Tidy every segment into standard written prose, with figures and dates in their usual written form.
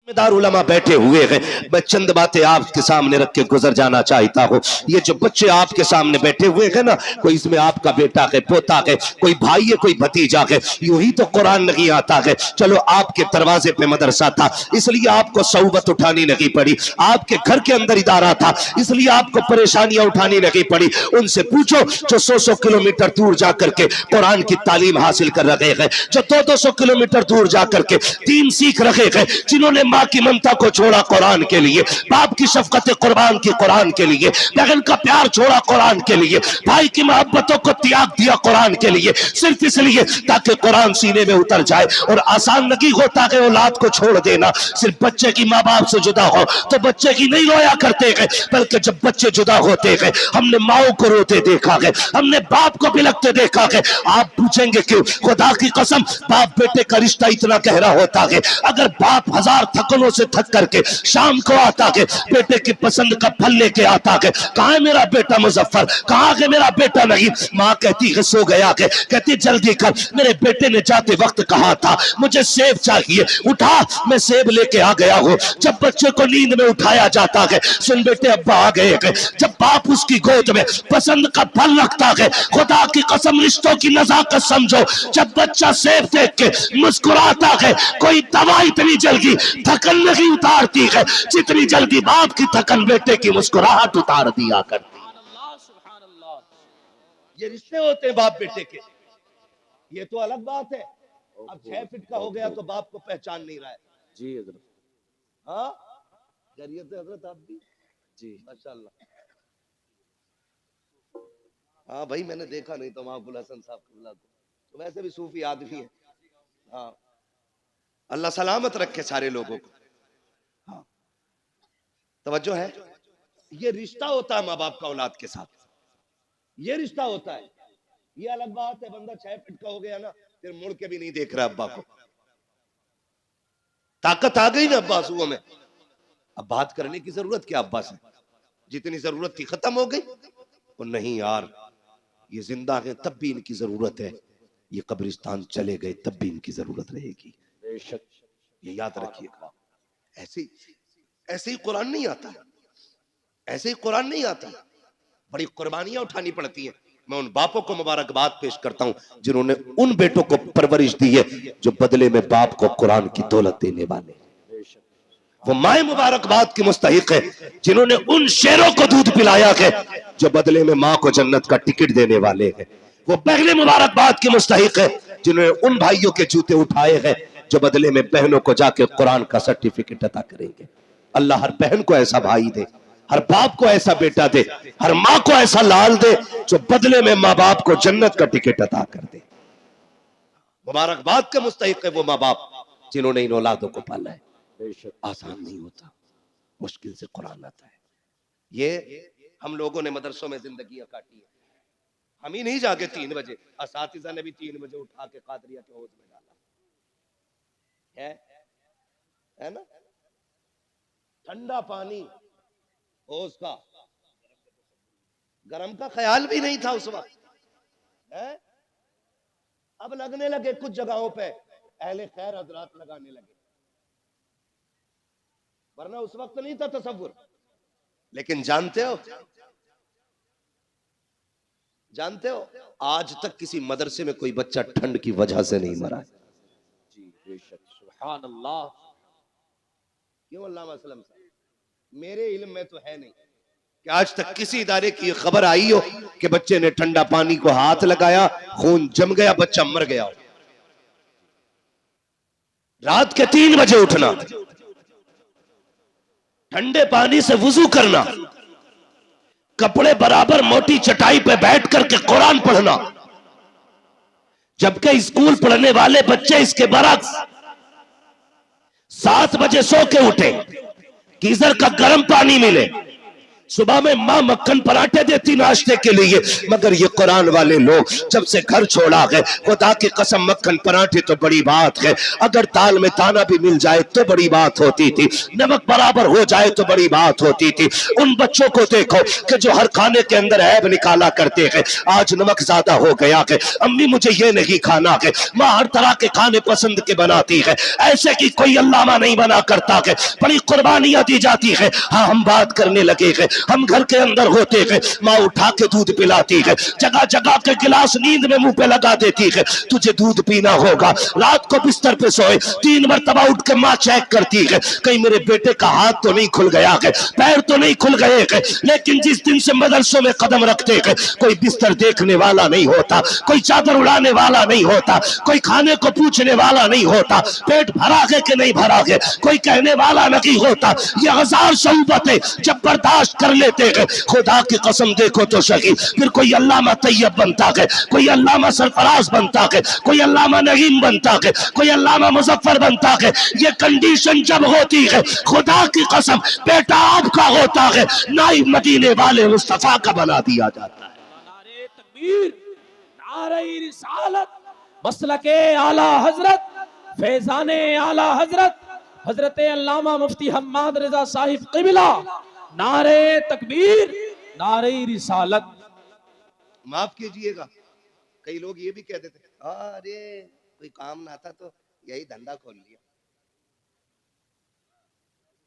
दार उलमा बैठे हुए हैं। मैं चंद बातें आपके सामने रख के गुजर जाना चाहता हूँ। ये जो बच्चे आपके सामने बैठे हुए हैं ना, कोई इसमें आपका बेटा है, पोता है, कोई भाई है, कोई भतीजा है। यूं ही तो कुरान नहीं आता है। चलो आपके दरवाजे पे मदरसा था इसलिए आपको सौबत उठानी नहीं पड़ी, आपके घर के अंदर इदारा था इसलिए आपको परेशानियां उठानी नहीं पड़ी। उनसे पूछो जो 100 किलोमीटर दूर जाकर के कुरान की तालीम हासिल कर रहे हैं, जो 200 किलोमीटर दूर जाकर के दीन सीख रहे हैं, जिन्होंने माँ की ममता को छोड़ा कुरान के लिए, बाप की शफकत कुर्बान की कुरान के लिए, बहन का प्यार छोड़ा कुरान के लिए, भाई की मोहब्बतों को त्याग दिया कुरान के लिए, सिर्फ इसलिए ताकि कुरान सीने में उतर जाए। और आसान नहीं होता है औलाद को छोड़ देना। सिर्फ बच्चे की माँ बाप से जुदा हो तो बच्चे की नहीं रोया करते हैं, बल्कि जब बच्चे जुदा होते हैं हमने माओ को रोते देखा है, हमने बाप को बिलखते देखा है। आप पूछेंगे क्यों? खुदा की कसम बाप बेटे का रिश्ता इतना गहरा होता है। अगर बाप हजार थकनों से थक करके शाम को आता है, बेटे की पसंद का फल लेके आता है, कहाँ है मेरा बेटा मुजफ्फर, कहाँ है मेरा बेटा? नहीं, माँ कहती है सो गया है, कहती जल्दी कर, मेरे बेटे ने जाते वक्त कहा था मुझे सेब चाहिए, उठा मैं सेब लेके आ गया हूँ। जब बच्चे को नींद में उठाया जाता है, सुन बेटे अब्बा आ गए हैं, जब बाप उसकी गोद में पसंद का फल रखता है, खुदा की कसम रिश्तों की नजाकत समझो। जब बच्चा सेब देख के मुस्कुराता है, कोई दवा इतनी जल्दी थकन नहीं उतारती है जितनी जल्दी बाप की थकन बेटे की मुस्कुराहट उतार दिया करती। ये रिश्ते होते हैं बाप बेटे के। ये तो अलग बात है, अब 6 फीट का हो गया तो बाप को पहचान नहीं रहा है। जी हजरत। हाँ खैरियत है हजरत? आप भी जी माशाल्लाह। हाँ भाई मैंने देखा नहीं तो महबूल हसन साहब किबला को, तो वैसे भी सूफी आदमी है। हाँ अल्लाह सलामत रखे सारे लोगों को। हाँ तवज्जो है। ये रिश्ता होता है माँ बाप का औलाद के साथ, ये रिश्ता होता है। ये अलग बात है बंदा 6 फीट का हो गया ना, फिर मुड़ के भी नहीं देख रहा अब्बा को। ताकत आ गई ना अब्बा आंसुओं में, अब बात करने की जरूरत क्या अब्बा से? जितनी जरूरत थी खत्म हो गई। और नहीं यार, ये जिंदा है तब भी इनकी जरूरत है, ये कब्रिस्तान चले गए तब भी इनकी जरूरत रहेगी। बेशक ये याद रखिएगा। ऐसे ऐसे ही कुरान नहीं आता है, ऐसे ही कुरान नहीं आता। बड़ी कुर्बानियां उठानी पड़ती हैं। मैं उन बापों को मुबारकबाद पेश करता हूं जिन्होंने उन बेटों को परवरिश दी है जो बदले में बाप को कुरान की दौलत देने वाले। वो माए मुबारकबाद की मुस्तहिक है जिन्होंने उन शेरों को दूध पिलाया है जो बदले में माँ को जन्नत का टिकट देने वाले हैं। वो बहने मुबारकबाद की मुस्तहिक है जिन्होंने उन भाइयों के जूते उठाए हैं जो बदले में बहनों को जाके कुरान का सर्टिफिकेट अता करेंगे। अल्लाह हर बहन को ऐसा भाई दे, हर बाप को ऐसा बेटा दे, हर माँ को ऐसा लाल दे जो बदले में माँ बाप को जन्नत का टिकट अता कर दे। मुबारकबाद के मुस्तहिक है वो माँ बाप जिन्होंने इन औलादों को पाला है। आसान नहीं होता, मुश्किल से कुरान आता है। ये हम लोगों ने मदरसों में जिंदगियां काटी है। हम ही नहीं जागे 3 बजे, असातिज़ा ने भी 3 बजे उठा के कादरिया के हौज में डाला है ना। ठंडा पानी हौज का, गरम का ख्याल भी नहीं था उस वक्त है? अब लगने लगे कुछ जगहों पे, अहले खैर हजरात लगाने लगे, वरना उस वक्त नहीं था तसव्वुर। लेकिन जानते हो आज तक किसी मदरसे में कोई बच्चा ठंड की वजह से नहीं मरा। जी बेशक सुभान अल्लाह। क्यों अल्लामा असलम साहब? मेरे इल्म में तो है नहीं कि आज तक किसी इदारे की खबर आई हो कि बच्चे ने ठंडा पानी को हाथ लगाया, खून जम गया, बच्चा मर गया हो। रात के 3 बजे उठना, ठंडे पानी से वुजू करना, कपड़े बराबर मोटी चटाई पे बैठ करके कुरान पढ़ना, जबकि स्कूल पढ़ने वाले बच्चे इसके बरक्स 7 बजे सो के उठे, गीजर का गर्म पानी मिले, सुबह में माँ मक्खन पराठे देती नाश्ते के लिए, मगर ये कुरान वाले लोग जब से घर छोड़ा है, खुदा की कसम मक्खन पराठे तो बड़ी बात है, अगर दाल में दाना भी मिल जाए तो बड़ी बात होती थी, नमक बराबर हो जाए तो बड़ी बात होती थी। उन बच्चों को देखो कि जो हर खाने के अंदर ऐब निकाला करते हैं, आज नमक ज्यादा हो गया है, अम्मी मुझे ये नहीं खाना है, माँ हर तरह के खाने पसंद के बनाती है, ऐसे कि कोई अल्लामा नहीं बना करता है, बड़ी कुर्बानियां दी जाती है। हाँ, हम बात करने लगे हैं, हम घर के अंदर होते हैं, माँ उठा के दूध पिलाती है, जगह जगह के गिलास नींद में मुंह पे लगा देती है, तुझे दूध पीना होगा। रात को बिस्तर पे सोए 3 मरतबा उठ के माँ चेक करती है, कहीं मेरे बेटे का हाथ तो नहीं खुल गया है, पैर तो नहीं खुल गए हैं। लेकिन जिस दिन से मदरसों में कदम रखते हैं, कोई बिस्तर देखने वाला नहीं होता, कोई चादर उड़ाने वाला नहीं होता, कोई खाने को पूछने वाला नहीं होता, पेट भरा है कि नहीं भरा है कोई कहने वाला नहीं होता। ये 1000 शऊबतें जब बर्दाश्त कर लेते हैं, खुदा की कसम देखो तो सही, फिर कोई अल्लामा तैयब बनता है, कोई अल्लामा सरफराज बनता है, कोई अल्लामा नईम बनता है, कोई अल्लामा मुजफ्फर बनता है। ये कंडीशन जब होती है, खुदा की कसम बेटा आपका होता है, नाइब मदीने वाले मुस्तफा का बना दिया जाता है। नारे तकबीर, नारे रिसालत, मसलके आला हजरत, फैजाने आला हजरत, हजरत अल्लामा मुफ्ती हम्माद रजा साहिब क़िबला, नारे तकबीर, नारे रिसालत। माफ कीजिएगा, कई लोग ये भी कह देते अरे कोई काम ना था तो यही धंधा खोल लिया,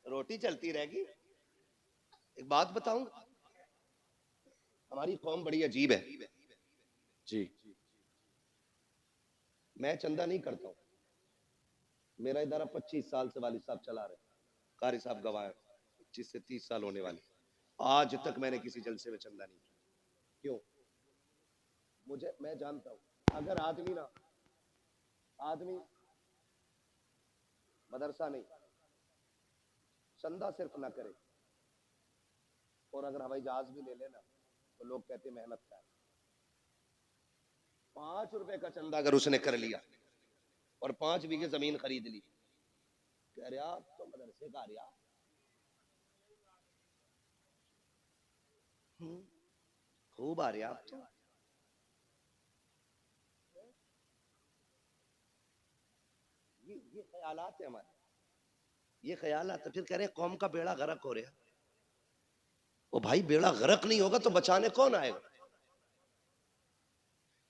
रोटी चलती रहेगी। एक बात बताऊं, हमारी कौम बड़ी अजीब है। जी, मैं चंदा नहीं करता हूं, मेरा इदारा 25 साल से वालिद साहब चला रहे, कारी साहब गवाह हैं, 25 से 30 साल होने वाले, आज तक मैंने किसी जलसे में चंदा नहीं किया। क्यों? मैं जानता हूं अगर आदमी मदरसा नहीं, चंदा सिर्फ ना करे और अगर हवाई जहाज भी ले लेना तो लोग कहते मेहनत का है। 5 रुपए का चंदा अगर उसने कर लिया और 5 बीघे जमीन खरीद ली, कह रहे आप तो मदरसे का रिया, खूब आ रहे आप तो। ये ख्यालात है हमारे, ये ख्यालात। फिर कह रहे कौम का बेड़ा गर्क हो रहा है। ओ भाई, बेड़ा गर्क नहीं होगा तो बचाने कौन आएगा?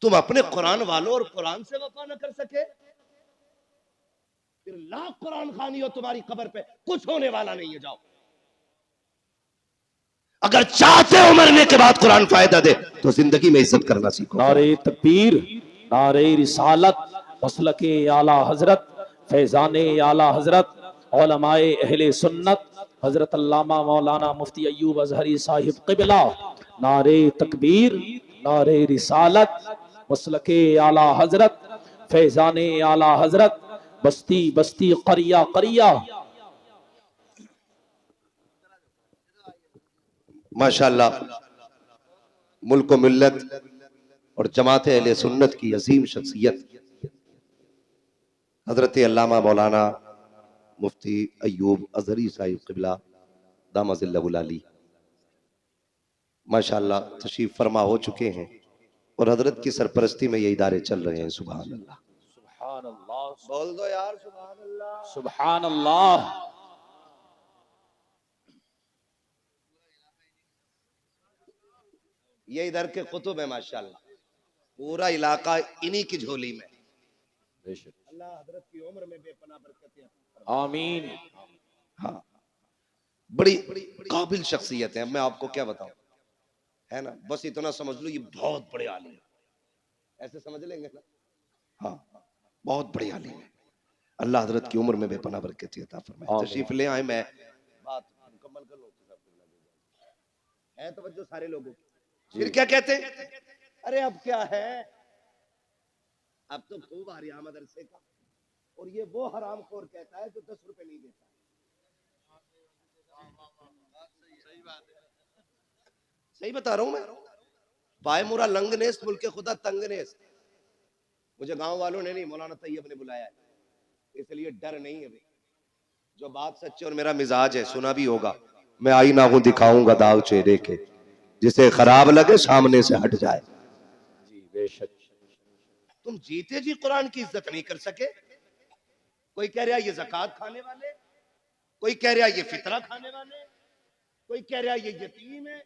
तुम अपने कुरान वालों और कुरान से वफा न कर सके, फिर लाख कुरान खानी हो तुम्हारी कब्र पे कुछ होने वाला नहीं है। जाओ, अगर चाहते हो मरने के बाद कुरान फायदा दे तो जिंदगी में इज्जत करना सीखो। नारे तकबीर, नारे रिसालत, मसलके आला हजरत, फैजाने आला हजरत, उलमाए अहले सुन्नत, हजरत अल्लामा मौलाना मुफ्ती अय्यूब अजहरी साहिब क़िबला, नारे तकबीर, नारे रिसालत, मसलके आला हजरत, फैजाने आला हजरत, बस्ती बस्ती करिया करिया। माशाअल्लाह, मुल्क मिल्लत और जमात अहले सुन्नत की अजीम शख्सियत हजरत अल्लामा मौलाना मुफ्ती अय्यूब अजहरी साहिब क़िबला दामजिल्लहुल अली माशाअल्लाह तशरीफ फरमा हो चुके हैं और हजरत की सरपरस्ती में ये इदारे चल रहे हैं। सुभान अल्लाह, सुभान अल्लाह, बोल दो यार सुभान अल्लाह। सुभान अल्लाह। ये इधर के कुतुब है माशाअल्लाह, पूरा इलाका इन्हीं की झोली में। अल्लाह हजरत की उम्र में बेपनाह बरकत आमीन। हाँ, बड़ी काबिल शख्सियत है। मैं आपको क्या बताऊं, है ना, बस इतना समझ लो ये बहुत बड़े आलिम है, ऐसे समझ लेंगे ना। हाँ, बहुत बड़े आलिम है। अल्लाह हजरत की उम्र में बेपनाह बरकत अता फरमाए। तशरीफ ले आए, मैं बात मुकम्मल कर लूं है तवज्जो सारे लोगों की। फिर क्या कहते हैं, अरे अब क्या है, अब तो खूब आ रही है मदरसे का, और ये वो हरामखोर कहता है जो 10 रुपए नहीं देता। सही बता रहा हूं मैं, पाए मुरा लंगनेस मुल्के खुदा तंगनेस। मुझे गांव वालों ने नहीं, मौलाना तैयब ने बुलाया है, इसलिए डर नहीं है भाई। जो बात सच्ची और मेरा मिजाज है, सुना भी होगा, मैं आईना हूं दिखाऊंगा दाग चेहरे के, जिसे खराब लगे सामने से हट जाए। जी बेशक। तुम जीते जी कुरान की इज्जत नहीं कर सके। कोई कह रहा ये ज़कात खाने वाले, कोई कह रहा ये फितरा खाने वाले, कोई कह रहा ये यतीम है,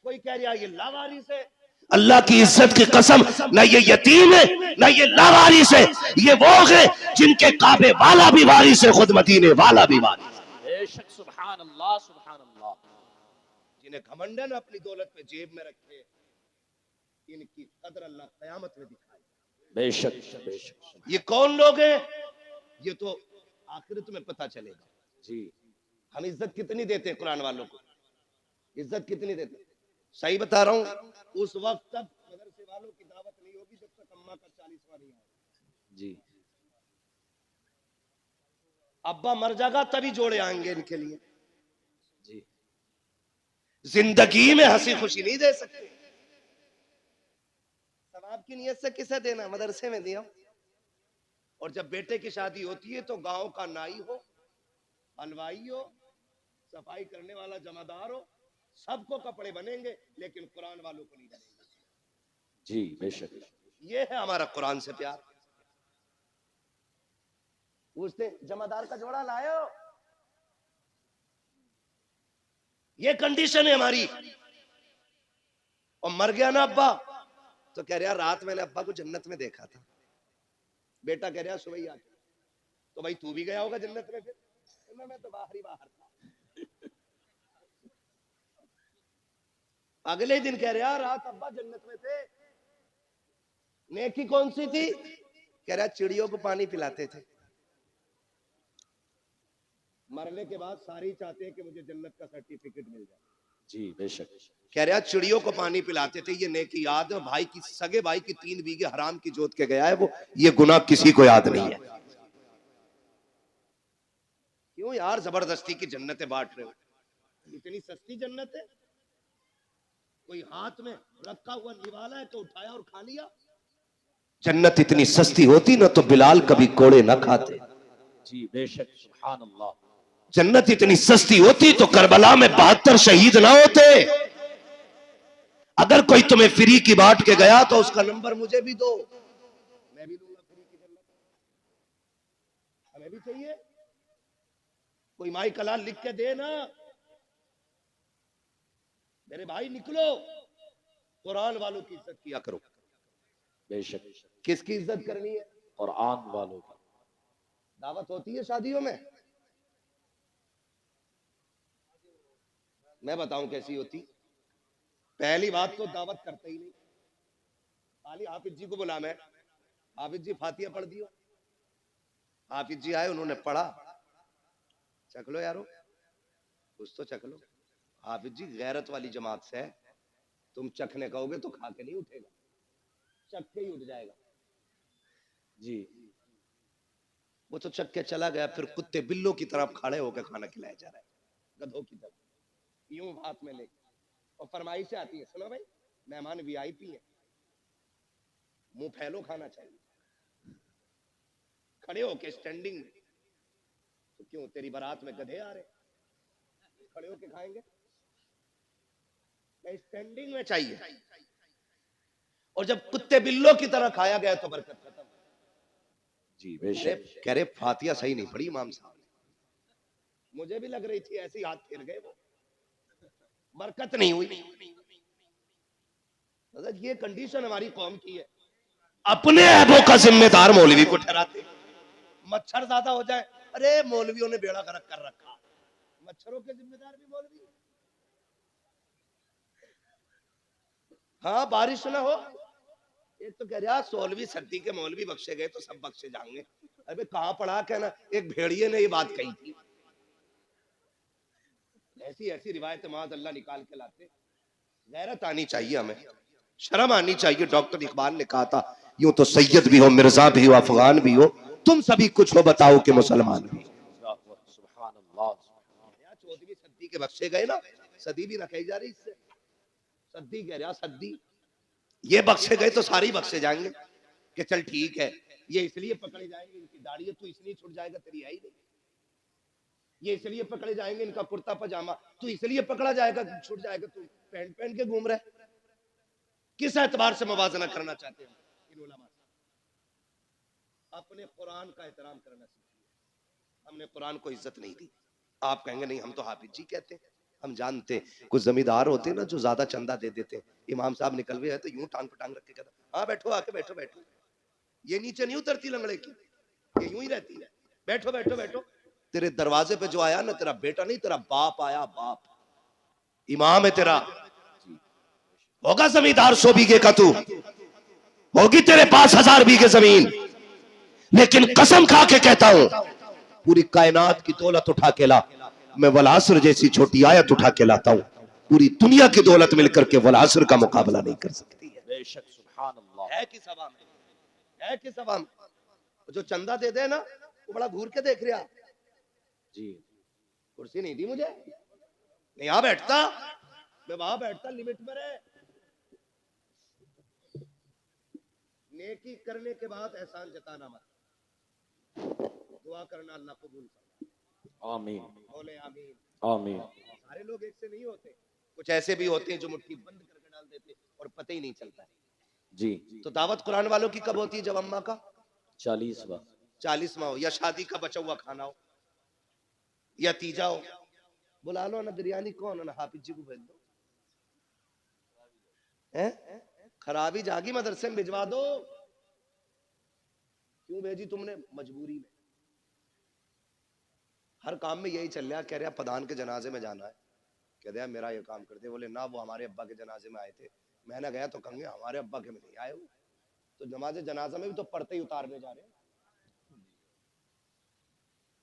कोई कह रहा ये लावारिस है। अल्लाह की इज्जत की कसम, ना ये यतीम है ना ये लावारिस है, ये वो है जिनके काबे वाला भी वारिस है, खुद मदीने वाला भी वारिस है। बेशक सुभान अल्लाह सुभान अल्लाह। जिन्हें घमंडन अपनी दौलत पे जेब में रखे, इनकी कदर अल्लाह कयामत में दिखाए। बेशक बेशक। ये कौन लोग हैं, ये तो आखिरत में पता चलेगा। जी हम इज्जत कितनी देते हैं कुरान वालों को, इज्जत कितनी देते हैं? सही बता रहा हूं, उस वक्त तक मदरसे वालों की दावत नहीं होगी जब तक अम्मा का 40वां नहीं आएगा। जी अब्बा मर जाएगा तभी जोड़े आएंगे इनके लिए। जी जिंदगी में हंसी खुशी नहीं दे सकते। सवाब की नियत से किसे देना, मदरसे में दिया। और जब बेटे की शादी होती है तो गांव का नाई हो, हलवाई हो, सफाई करने वाला जमादार हो, सबको कपड़े बनेंगे, लेकिन कुरान वालों को नहीं बनेंगे। जी बेशक। ये है हमारा कुरान से प्यार। पूछते जमादार का जोड़ा लायो, ये कंडीशन है हमारी। और मर गया ना अब्बा तो कह रहा रात मैंने अब्बा को जन्नत में देखा था। बेटा कह रहा सुबह ही आ, तो भाई तू भी गया होगा जन्नत में फिर? मैं तो बाहर ही बाहर था। अगले दिन कह रहा रात अब्बा जन्नत में थे। नेकी कौन सी थी? कह रहा चिड़ियों को पानी पिलाते थे। मरने के बाद सारे चाहते हैं कि मुझे जन्नत का सर्टिफिकेट मिल जाए। जी बेशक। कह रहा चिड़ियों को पानी पिलाते थे, ये नेकी याद है। भाई की सगे भाई की 3 बीघे हराम की जोत के गया है वो, ये गुनाह किसी को याद नहीं है। क्यों यार जबरदस्ती की जन्नतें बांट रहे हो? इतनी सस्ती जन्नत है? कोई हाथ में रखा हुआ निवाला है तो उठाया और खा लिया। जन्नत इतनी सस्ती होती ना तो बिलाल कभी कोड़े ना खाते। जी बेशक सुभान अल्लाह। जन्नत इतनी सस्ती होती तो करबला में 72 शहीद ना होते। अगर कोई तुम्हें फ्री की बांट के गया तो उसका नंबर मुझे भी दो, मैं भी दूंगा फ्री की जन्नत। हमें भी चाहिए। कोई माई कलाल लिख के दे ना, मेरे भाई निकलो कुरान वालों की इज्जत किया करो। बेशक। किसकी इज्जत करनी है? कुरान वालों की। दावत होती है शादियों में, मैं बताऊं कैसी होती। पहली बात तो दावत करते ही नहीं, खाली हाफिज जी को बुला, मैं हाफिज जी फातिहा पढ़ दियो। हाफिज जी आए, उन्होंने पढ़ा, चख लो यारो, कुछ तो चख लो। हाफिज जी गैरत वाली जमात से है, तुम चखने कहोगे तो खा के नहीं उठेगा, चख के ही उठ जाएगा। जी वो तो चख के चला गया, फिर कुत्ते बिल्लों की तरफ खड़े होकर खाना खिलाया जा रहा है, गधों की तरफ, यूं हाथ में लेकर। और फरमाइश से आती है, सुनो भाई मेहमान वीआईपी है, मुंह फैलो खाना चाहिए, खड़े होके स्टैंडिंग में। तो क्यों तेरी बारात में गधे आ रहे, खड़े होके खाएंगे? स्टैंडिंग में चाहिए। और जब कुत्ते बिल्लों की तरह खाया गया तो बरकत खत्म। जी बेशक। कह रहे फातिहा सही नहीं पड़ी इमाम साहब ने। मुझे भी लग रही थी, ऐसे ही हाथ फेर गए वो, बरकत नहीं हुई। ये कंडीशन हमारी कौम की है। अपने ऐबों का जिम्मेदार मौलवी को ठहराते। मच्छर ज्यादा हो जाए, अरे मौलवियों ने बेड़ा गर्क कर रखा, मच्छरों के जिम्मेदार भी मौलवी। हाँ बारिश ना हो, एक तो कह रहा 16वीं सदी के मौलवी बख्शे गए तो सब बख्शे जाएंगे। अरे कहां पढ़ा, कहना एक भेड़िए ने ये बात कही थी। ऐसी ऐसी रिवायत माद अल्लाह निकाल के लाते। गैरत आनी चाहिए, हमें शर्म आनी चाहिए। डॉक्टर इकबाल ने कहा था, यूं तो सैयद भी हो, मिर्जा भी हो, अफगान भी हो, तुम सभी कुछ हो, बताओ कि मुसलमान भी। सुभान अल्लाह। 14वीं सदी के बख्शे गए ना, सदी भी रखाई जा रही इससे, सदी कह रहा सदी। ये बख्शे गए तो सारे ही बख्शे जाएंगे कि चल ठीक है, ये इसलिए पकड़े जाएंगे इनकी दाढ़ी है, तू इसलिए छुट जाएगा, तेरी है ही नहीं। ये इसलिए पकड़े जाएंगे, इनका कुर्ता पजामा तो इसलिए पकड़ा जाएगा, छूट जाएगा, तू पैंट पहन के घूम रहा है। किस एतबार से मुवाजना करना चाहते हैं इन उलमा से? अपने कुरान का एहतराम करना सीखिए। हमने कुरान को इज्जत नहीं दी। आप कहेंगे नहीं हम तो हाफिज जी कहते हैं। हम जानते कुछ जमींदार होते हैं ना जो ज्यादा चंदा दे देते हैं, इमाम साहब निकल गए तो यूं टांग पे टांग रख के कहता हाँ बैठो, आके बैठो बैठो, ये नीचे नहीं उतरती लंगड़े की, ये यूं ही रहती है, बैठो बैठो बैठो। तेरे दरवाजे पे जो आया ना तेरा बेटा नहीं, तेरा बाप आया, बाप इमाम है तेरा। होगा जमींदार 100 बीघे का, तू होगी तेरे पास 1000 बीघे जमीन, लेकिन कसम खा के कहता हूं पूरी कायनात की दौलत उठा के ला, मैं वलासर जैसी छोटी आयत उठा के लाता हूं, पूरी दुनिया की दौलत मिलकर के वलासर का मुकाबला नहीं कर सकती है। बेशक, सुभान अल्लाह। है किस हवा में, है किस हवा में? जो चंदा दे दे ना वो बड़ा घूर के देख रहा जी। कुर्सी नहीं दी मुझे, नहीं यहां बैठता, मैं वहां बैठता, लिमिट में रहे। नेकी करने के बाद एहसान जताना मत, दुआ करना अल्लाह कबूल करना। आमीन, बोले आमीन, आमीन। सारे लोग एक से नहीं होते, कुछ ऐसे भी होते हैं जो मुट्ठी बंद करके डाल देते और पता ही नहीं चलता है। जी। तो दावत कुरान वालों की कब होती है? जब अम्मा का 40वां हो, या शादी का बचा हुआ खाना हो, या तीजा हो। बुला लो ना, बिरयानी कौन है ना, हाफिज जी को भेज दो। खराबी जागी मदरसे में भिजवा दो। क्यों भेजी तुमने? मजबूरी में। हर काम में यही चल रहा। कह रहा प्रधान के जनाजे में जाना है, कह दिया मेरा ये काम कर दे। बोले ना वो हमारे अब्बा के जनाजे में आए थे। मैंने गया तो कहेंगे हमारे अब्बा के में नहीं आए वो, तो नमाज जनाजा में भी तो पढ़ते ही उतारने जा रहे हैं।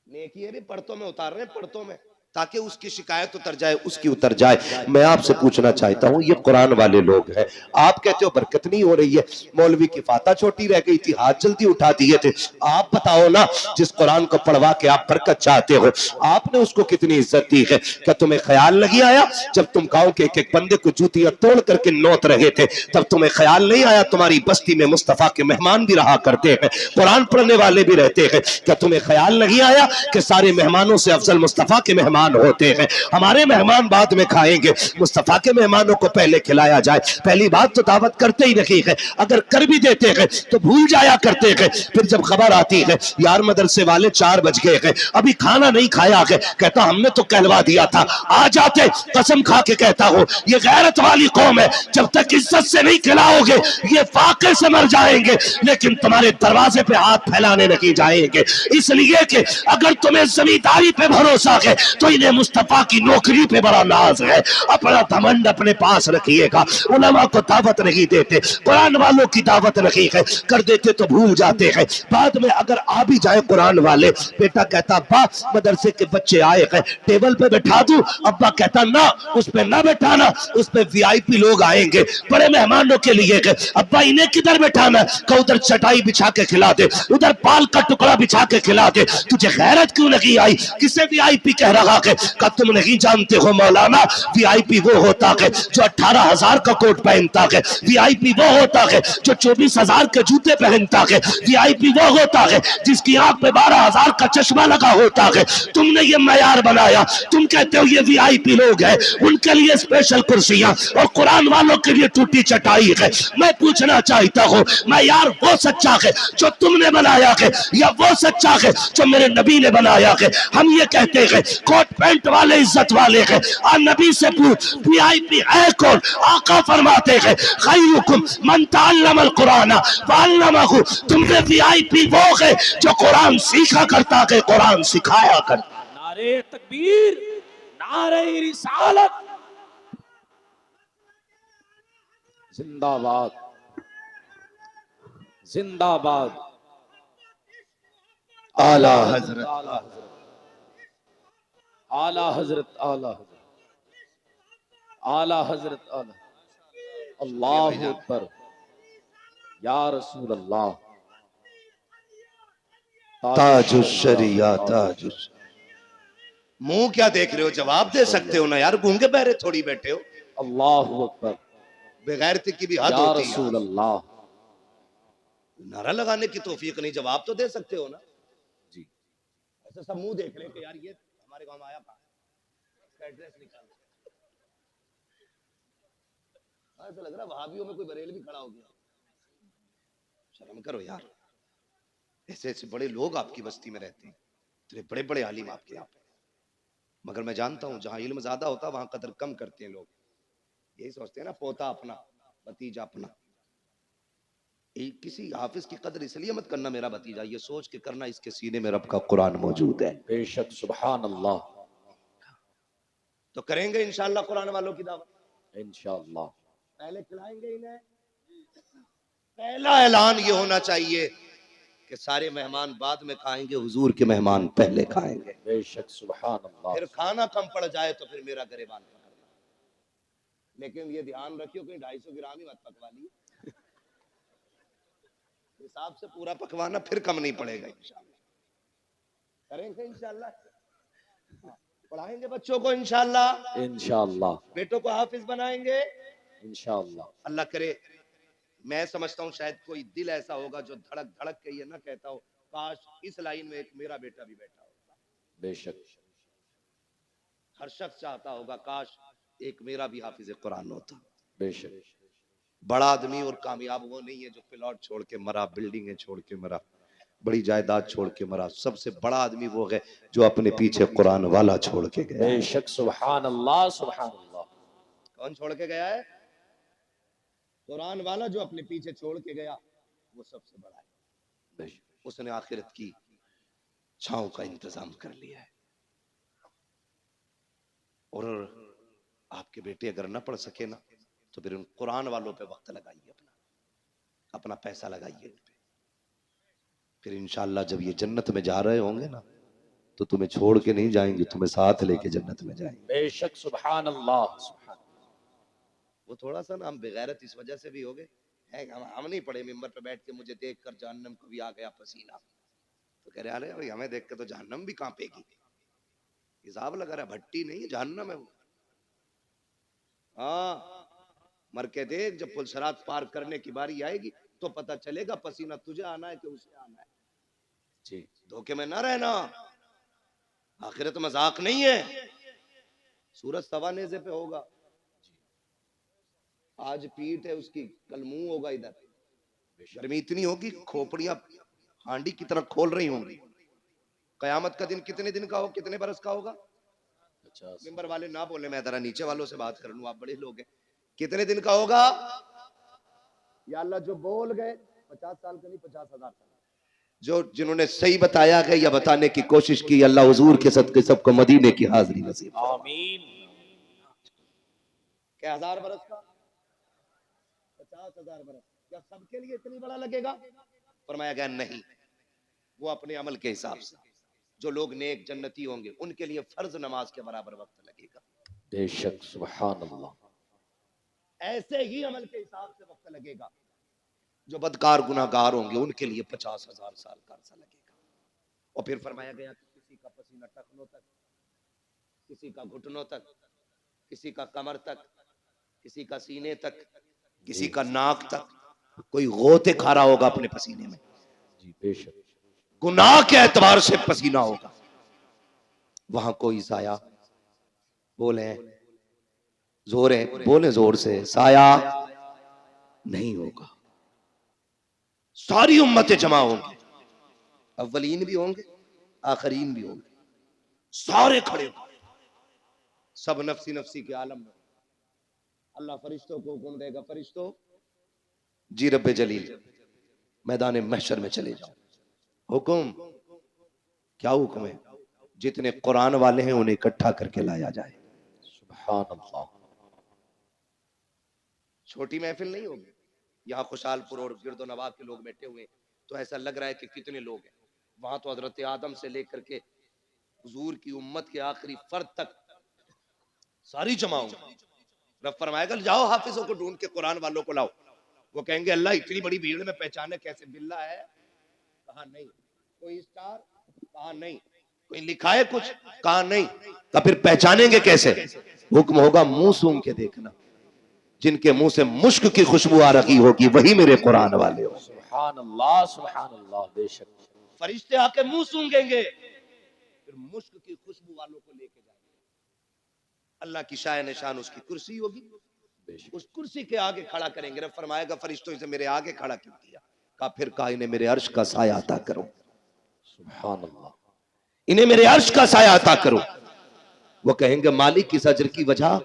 नेकी है भी पढ़तों में उतार रहे हैं, पढ़तों में, ताकि उसकी शिकायत उतर जाए, उसकी उतर जाए। मैं आपसे पूछना चाहता हूं, ये कुरान वाले लोग हैं, आप कहते हो बरकत नहीं हो रही है, मौलवी की फाता छोटी रह गई थी, हाथ जल्दी उठा दिए थे। आप बताओ ना, जिस कुरान को पढ़वा के आप बरकत चाहते हो, आपने उसको कितनी इज्जत दी है? क्या तुम्हें ख्याल नहीं आया जब तुम गांव के एक बंदे को जूतियां तोड़ करके नोत रहे थे, तब तुम्हें ख्याल नहीं आया तुम्हारी बस्ती में मुस्तफा के मेहमान भी रहा करते हैं, कुरान पढ़ने वाले भी रहते हैं? क्या तुम्हें ख्याल नहीं आया कि सारे मेहमानों से अफजल मुस्तफा के मेहमान होते हैं? हमारे मेहमान बाद में खाएंगे, मुस्तफा के मेहमानों को पहले खिलाया जाए। पहली बात तो दावत करते ही नहीं है, अगर कर भी देते हैं तो भूल जाया करते हैं। फिर जब खबर आती है यार मदरसे वाले 4 बज गए हैं, अभी खाना नहीं खाया है, कहता हमने तो कहलवा दिया था, आ जाते। कसम खा के कहता हूं ये गैरत वाली कौम है, जब तक इज्जत से नहीं खिलाओगे ये फाके से मर जाएंगे, लेकिन तुम्हारे दरवाजे पे हाथ फैलाने नहीं जाएंगे। इसलिए कि अगर तुम्हें जमींदारी पे भरोसा है तो इन्हें मुस्तफा की नौकरी पे बड़ा नाज है। अपना घमंड अपने पास रखिएगा। उलमा को दावत नहीं देते, कुरान वालों की दावत नहीं है, कर देते तो भूल जाते हैं। बाद में अगर आ भी जाए कुरान वाले, बेटा कहता अब्बा मदरसे के बच्चे आए हैं, टेबल पे बैठा दूं? अब्बा कहता ना, उस पे ना बैठाना, उस पे वीआईपी लोग आएंगे, बड़े मेहमानों के लिए। अब्बा इन्हें किधर बैठाना? का उधर चटाई बिछा के खिला दे, उधर पाल का टुकड़ा बिछा के खिला दे। तुझे गैरत क्यों नहीं आई? किसे वीआईपी कह रहा है? का तुम नहीं जानते हो मौलाना, वीआईपी वो होता है जो 18,000 का कोट पहनता है, वीआईपी वो होता है जो 24,000 के जूते पहनता है, वीआईपी वो होता है जिसकी आंख में 12,000 का चश्मा लगा होता है। तुमने ये मयार बनाया, तुम कहते हो ये वीआईपी लोग हैं, उनके लिए स्पेशल कुर्सियां और कुरान वालों के लिए टूटी चटाई है। मैं पूछना चाहता हूं मयार वो सच्चा है जो तुमने बनाया है, या वो सच्चा है जो मेरे नबी ने बनाया है? हम ये कहते हैं कोट पैंट वाले इज्जत वाले हैं, और नबी से पूछ वीआईपी है कौन? आका फरमाते हैं खैरुकुम मन तअल्लमल कुरान व अल्लमहु। तुमने वीआईपी वो है जो कुरान सीखा करता है, कुरान सिखाया करता। नारे तकबीर, नारे रिसालत, जिंदाबाद, जिंदाबाद। आला हजरत, आला हजरत, आला हजरत, आला हजरत, आला। अल्लाह अकबर, या रसूल अल्लाह। ताजुश शरिया ताजुश। मुंह क्या देख रहे हो? जवाब दे सकते हो ना यार, गूंगे बहरे थोड़ी बैठे हो। अल्लाह अकबर, बेगैरती की भी हद या होती है। रसूल अल्लाह। नारा लगाने की तौफीक नहीं, जवाब तो दे सकते हो ना जी। ऐसे सब मुंह देख रहे कि यार ये हमारे हमारे गांव में आया कहाँ, इसका एड्रेस निकाल। ऐसा लग रहा है वहाबियों में कोई बरेल भी खड़ा हो गया। शर्म करो यार, ऐसे ऐसे बड़े लोग आपकी बस्ती में रहते हैं, इतने बड़े बड़े आलिम आपके यहाँ पे, मगर मैं जानता हूँ जहाँ इल्म ज्यादा होता है वहां कदर कम करते हैं लोग। यही सोचते हैं ना, पोता अपना भतीजा अपना। किसी हाफिज की कदर इसलिए मत करना मेरा भतीजा, ये सोच के करना इसके सीने में रब का कुरान मौजूद है। बेशक, सुभान अल्लाह। तो करेंगे इंशाअल्लाह कुरान वालों की दावत, इंशाअल्लाह। पहले खिलाएंगे इन्हें। पहला ऐलान ये होना चाहिए कि सारे मेहमान बाद में खाएंगे, हुजूर के मेहमान पहले खाएंगे। बेशक, सुभान अल्लाह। फिर खाना कम पड़ जाए तो फिर मेरा गरेबान पकड़ना, लेकिन ये ध्यान रखियो कहीं 250 ग्राम ही मत पकवा ली, हिसाब से पूरा पकवाना, फिर कम नहीं पड़ेगा इंशाअल्लाह। करेंगे इंशाअल्लाह, पढ़ाएंगे बच्चों को इंशाअल्लाह, इंशाअल्लाह। बेटों को हाफिज बनाएंगे इंशाअल्लाह। अल्लाह करे। मैं समझता हूँ शायद कोई दिल ऐसा होगा जो धड़क धड़क के ये ना कहता हो काश इस लाइन में एक मेरा बेटा भी बैठा होता। बेशक, हर शख्स चाहता होगा काश एक मेरा भी हाफिज कुरान होता। बेशक। बड़ा आदमी और कामयाब वो नहीं है जो प्लॉट छोड़ के मरा, बिल्डिंगें छोड़ के मरा, बड़ी जायदाद छोड़ के मरा। सबसे बड़ा आदमी वो है जो अपने पीछे कुरान वाला छोड़ के गया। बेशक, सुभान अल्लाह, सुभान अल्लाह। कौन छोड़ के गया है? कुरान वाला जो अपने पीछे छोड़ के गया, वो सबसे बड़ा है। बेशक। उसने आखिरत की छांव का इंतजाम कर लिया है। और आपके बेटे अगर ना पढ़ सके ना तो फिर उन कुरान वालों पे वक्त लगाइए, अपना पैसा लगाइए उन पे। फिर इंशाअल्लाह जब ये जन्नत में जा रहे होंगे ना तो तुम्हें छोड़ के नहीं जाएंगे, तुम्हें साथ लेके जन्नत में जाएंगे। बेशक, सुभान अल्लाह, सुभान। वो थोड़ा सा ना हम बेगैरत इस वजह से भी हो गए, हम नहीं पढ़े मिंबर पे बैठ के मुझे देख कर जहन्नम को भी आ गया पसीना, तो कह रहे अरे भाई हमें देख के तो जहन्नम भी कांपेगी। हिसाब लगा रहा, भट्टी नहीं है जहन्नम है वो। हाँ, मर के देख, जब पुलसरात पार करने की बारी आएगी तो पता चलेगा पसीना तुझे आना है कि उसे आना है। जी, धोखे में ना रहना, आखिरत मजाक नहीं है। सूरज सवा नेज़े पे होगा, आज पीठ है उसकी, कल मुंह होगा इधर। गर्मी इतनी होगी खोपड़ियां हांडी की तरह खोल रही होंगी। कयामत का दिन कितने दिन का हो, कितने बरस का होगा? 50। मिंबर वाले ना बोले, मैं जरा नीचे वालों से बात कर लूं, आप बड़े लोग हैं। कितने दिन का होगा? या अल्लाह जो बोल गए 50 साल का नहीं, 50,000 साल। जो जिन्होंने सही बताया है या बताने की कोशिश की, अल्लाह हुजूर के सदके सबको मदीने की हाजिरी नसीब। आमीन। क्या 1000 बरस का? 50,000 बरस। क्या सबके लिए इतनी बड़ा लगेगा? फरमाया गया नहीं, वो अपने अमल के हिसाब से। जो लोग नेक जन्नती होंगे उनके लिए फर्ज नमाज के बराबर वक्त लगेगा। बेशक, सुभान अल्लाह। ऐसे ही अमल के हिसाब से वक्त लगेगा। जो बदकार गुनाहगार होंगे उनके लिए 50,000 साल का अरसा लगेगा। और फिर फरमाया गया कि किसी का पसीना टखनों तक, किसी का घुटनों तक, किसी का कमर तक, किसी का सीने तक, किसी का नाक तक, कोई गोते खा रहा होगा अपने पसीने में। जी, बेशक। गुनाह के एतबार से पसीना होगा। वहां कोई साया, बोले जोर है, बोले जोर से, साया नहीं होगा। सारी उम्मतें जमा होंगी, अव्वलीन भी होंगे, आखरीन भी होंगे, सारे खड़े होंगे, सब नफ्सी नफ्सी के आलम में। अल्लाह फरिश्तों को हुक्म देगा, फरिश्तों जी रब्बे जलील मैदान महशर में चले जाओ। हुक्म क्या हुक्म है? जितने कुरान वाले हैं उन्हें इकट्ठा करके लाया जाए। सुभान अल्लाह। छोटी महफिल नहीं होगी। यहाँ खुशालपुर और गिरदो नवाब के लोग बैठे हुए तो ऐसा लग रहा है कि कितने लोग हैं। वहां तो हजरत आदम से लेकर के हुजूर की उम्मत के आखिरी फर्द तक सारी जमा होंगी। रब फरमाएगा जाओ हाफिजों को ढूंढ के कुरान वालों को लाओ। वो कहेंगे अल्लाह इतनी बड़ी भीड़ में पहचाने कैसे? बिल्ला है? कहा नहीं। कोई स्टार? कहा नहीं। कोई लिखा है कुछ? कहा नहीं। तो फिर पहचानेंगे कैसे? हुक्म होगा मुंह सूंघ के देखना, जिनके मुंह से मुश्क की खुशबू आ रही होगी वही मेरे कुरान वाले हो। सुभान अल्लाह, सुभान अल्लाह। बेशक। फरिश्ते आके मुंह सूंघेंगे, फिर मुश्क की खुशबू वालों को लेके जाएंगे। अल्लाह की शान निशान उसकी कुर्सी होगी, उस कुर्सी के आगे खड़ा करेंगे। रब फरमाएगा फरिश्तों से मेरे आगे खड़ा क्यों किया? कहा फिर कहा इन्हें मेरे अर्श का साया अता करो, सुभान अल्लाह। इन्हें मेरे अर्श का साया अता करो। वो कहेंगे मालिक इस अजर की वजह?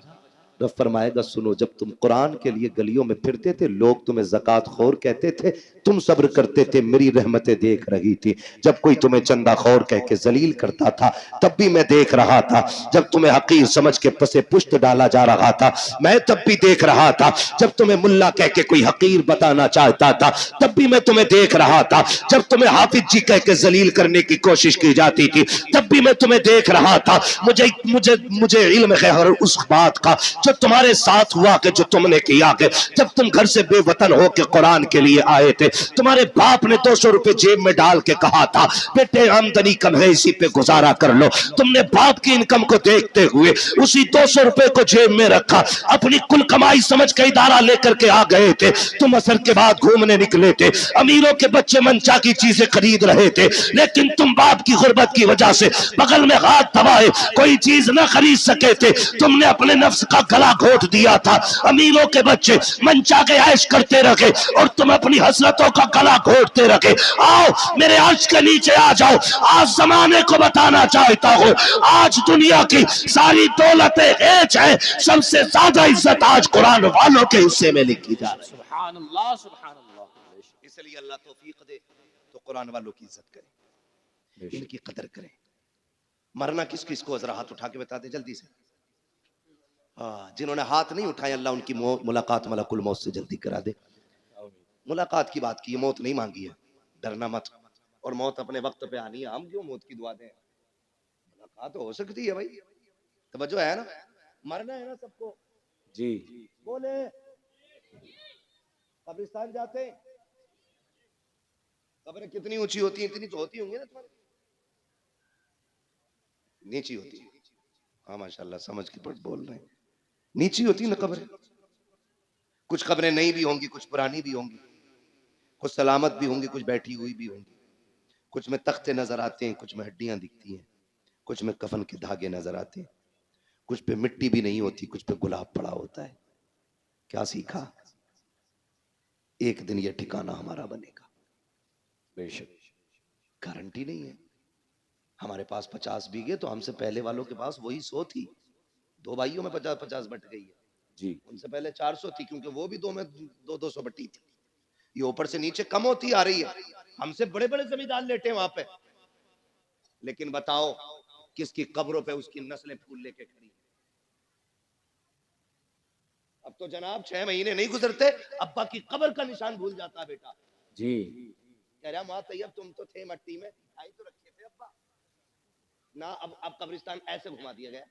रब फरमाएगा सुनो, जब तुम कुरान के लिए गलियों में फिरते थे लोग तुम्हें ज़कात खोर कहते थे, तुम सब्र करते थे, मेरी रहमतें देख रही थी। जब कोई तुम्हें चंदा खोर कह के जलील करता था तब भी मैं देख रहा था। जब तुम्हें हकीर समझ के पसे पुश्त डाला जा रहा था मैं तब भी देख रहा था। जब तुम्हें मुल्ला कह के कोई हकीर बताना चाहता था तब भी मैं तुम्हें देख रहा था। जब तुम्हें हाफिज जी कह के जलील करने की कोशिश की जाती थी तब भी मैं तुम्हें देख रहा था। मुझे मुझे मुझे इल्म है हर उस बात का जो तुम्हारे साथ हुआ कि जो तुमने किया कि जब तुम घर से बेवतन हो के कुरान के लिए आए थे, तुम्हारे बाप ने 200 रुपए जेब में डाल के कहा था बेटे आमदनी कम है इसी पे गुजारा कर लो। तुमने बाप की इनकम को देखते हुए उसी 200 रुपए को जेब में रखा, अपनी कुल कमाई समझ के इदारा लेकर के आ गए थे। तुम असर के बाद घूमने निकले थे, अमीरों के बच्चे मनचा की चीजें खरीद रहे थे, लेकिन तुम बाप की गुर्बत की वजह से बगल में हाथ दबाए कोई चीज न खरीद सके थे। तुमने अपने नफ्स का गला घोट दिया था। अमीरों के बच्चे मनचा के ऐश करते रखे और तुम अपनी हसरतों का गला घोटते रखे। आओ मेरे अर्श के नीचे आ जाओ। आज जमाने को बताना चाहता हूँ, आज दुनिया की सारी दौलतें हेच है, सबसे ज्यादा इज्जत आज कुरान वालों के हिस्से में लिखी जा रही है। सुभान अल्लाह, सुभान अल्लाह। इसलिए अल्लाह तौफीक दे तो कुरान वालों की इज्जत करें, इनकी कदर करें। मरना किस किस को, जरा हाथ उठा के बता दे जल्दी से। हाँ, जिन्होंने हाथ नहीं उठाए अल्लाह उनकी मुलाकात मलकुल मौत से जल्दी करा दे। मुलाकात की बात की है, मौत नहीं मांगी है, डरना मत। और मौत अपने वक्त पे आनी है, हम क्यों मौत की दुआ दें? मुलाकात तो हो सकती है भाई, तवज्जो है ना? मरना है ना सबको जी। बोले कब्रिस्तान जाते हैं, कब्रें कितनी ऊंची होती हैं? इतनी तो होती होंगी ना तुम्हारे? नीची होती है। हाँ माशाल्लाह, समझ के बोल रहे हैं, नीची होती ना कब्रें। कुछ कब्रें नई भी होंगी, कुछ पुरानी भी होंगी, कुछ सलामत भी होंगी, कुछ बैठी हुई भी होंगी। कुछ में तख्ते नजर आते हैं, कुछ में हड्डियां दिखती हैं, कुछ में कफन के धागे नजर आते हैं, कुछ पे मिट्टी भी नहीं होती, कुछ पे गुलाब पड़ा होता है। क्या सीखा? एक दिन ये ठिकाना हमारा बनेगा, बेशक गारंटी नहीं है। हमारे पास 50 बीघे तो हमसे पहले वालों के पास वही 100 थी। दो भाइयों में 50-50 बट गई है जी। उनसे पहले 400 थी, क्योंकि वो भी दो में 200 बटी थी। ये ऊपर से नीचे कम होती आ रही है। हमसे बड़े बड़े जमींदार लेटे वहां पे, लेकिन बताओ किसकी कब्रों पे उसकी नस्लें फूल लेके खड़ी। अब तो जनाब 6 महीने नहीं गुजरते अब्बा की कब्र का निशान भूल जाता बेटा। जी। कह रहा माँ तैयब तुम तो थे मट्टी में, आई तो रखे थे अब्बा ना। अब कब्रिस्तान ऐसे घुमा दिया गया।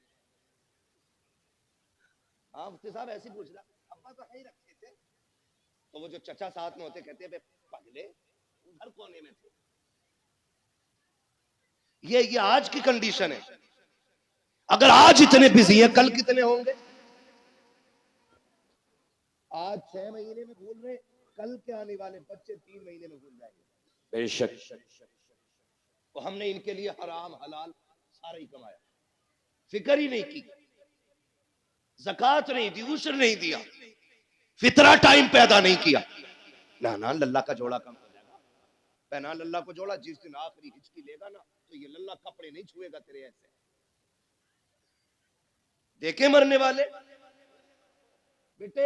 हाँ मुफ्ती साहब ऐसे पूछ रहा, अब्बा तो है ही रखे थे। तो वो जो चचा साथ में होते कहते हैं पगले उधर कोने में थे। ये आज की कंडीशन है। अगर आज इतने बिजी हैं कल कितने होंगे? आज 6 महीने में भूल रहे, कल के आने वाले बच्चे 3 महीने में भूल जाएंगे। बेशक। तो हमने इनके लिए हराम हलाल सारा ही कमाया, फिक्र ही नहीं की, ज़कात नहीं दी, उश्र नहीं दिया, फितरा टाइम पैदा नहीं किया। ना लल्ला का जोड़ा कम हो जाएगा। पहना लल्ला को जोड़ा, जिस दिन आखिरी हिचकी लेगा ना तो ये लल्ला कपड़े नहीं छुएगा तेरे ऐसे। देखे मरने वाले बेटे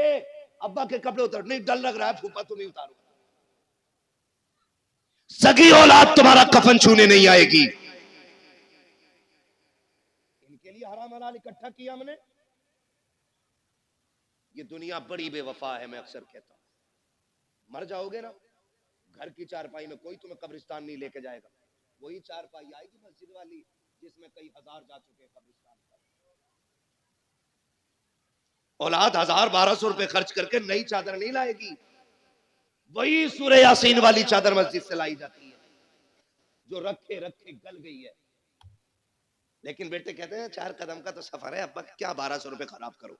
अब्बा के कपड़े उतर, नहीं डर लग रहा है फूफा तो नहीं उतारूंगा। सगी औलाद तुम्हारा कफन छूने नहीं आएगी। इनके लिए हराम हलाल इकट्ठा किया हमने। ये दुनिया बड़ी बेवफा है। मैं अक्सर कहता हूं, मर जाओगे ना घर की चारपाई में कोई तुम्हें कब्रिस्तान नहीं लेके जाएगा। वही चारपाई आएगी मस्जिद वाली जिसमें कई हजार जा चुके हैं कब्रिस्तान पर। औलाद 1000-1200 रुपए खर्च करके नई चादर नहीं लाएगी, वही सूरह यासीन वाली चादर मस्जिद से लाई जाती है जो रखे रखे गल गई है। लेकिन बेटे कहते हैं 4 कदम का तो सफर है अब्बा, क्या 1200 रुपए खराब करो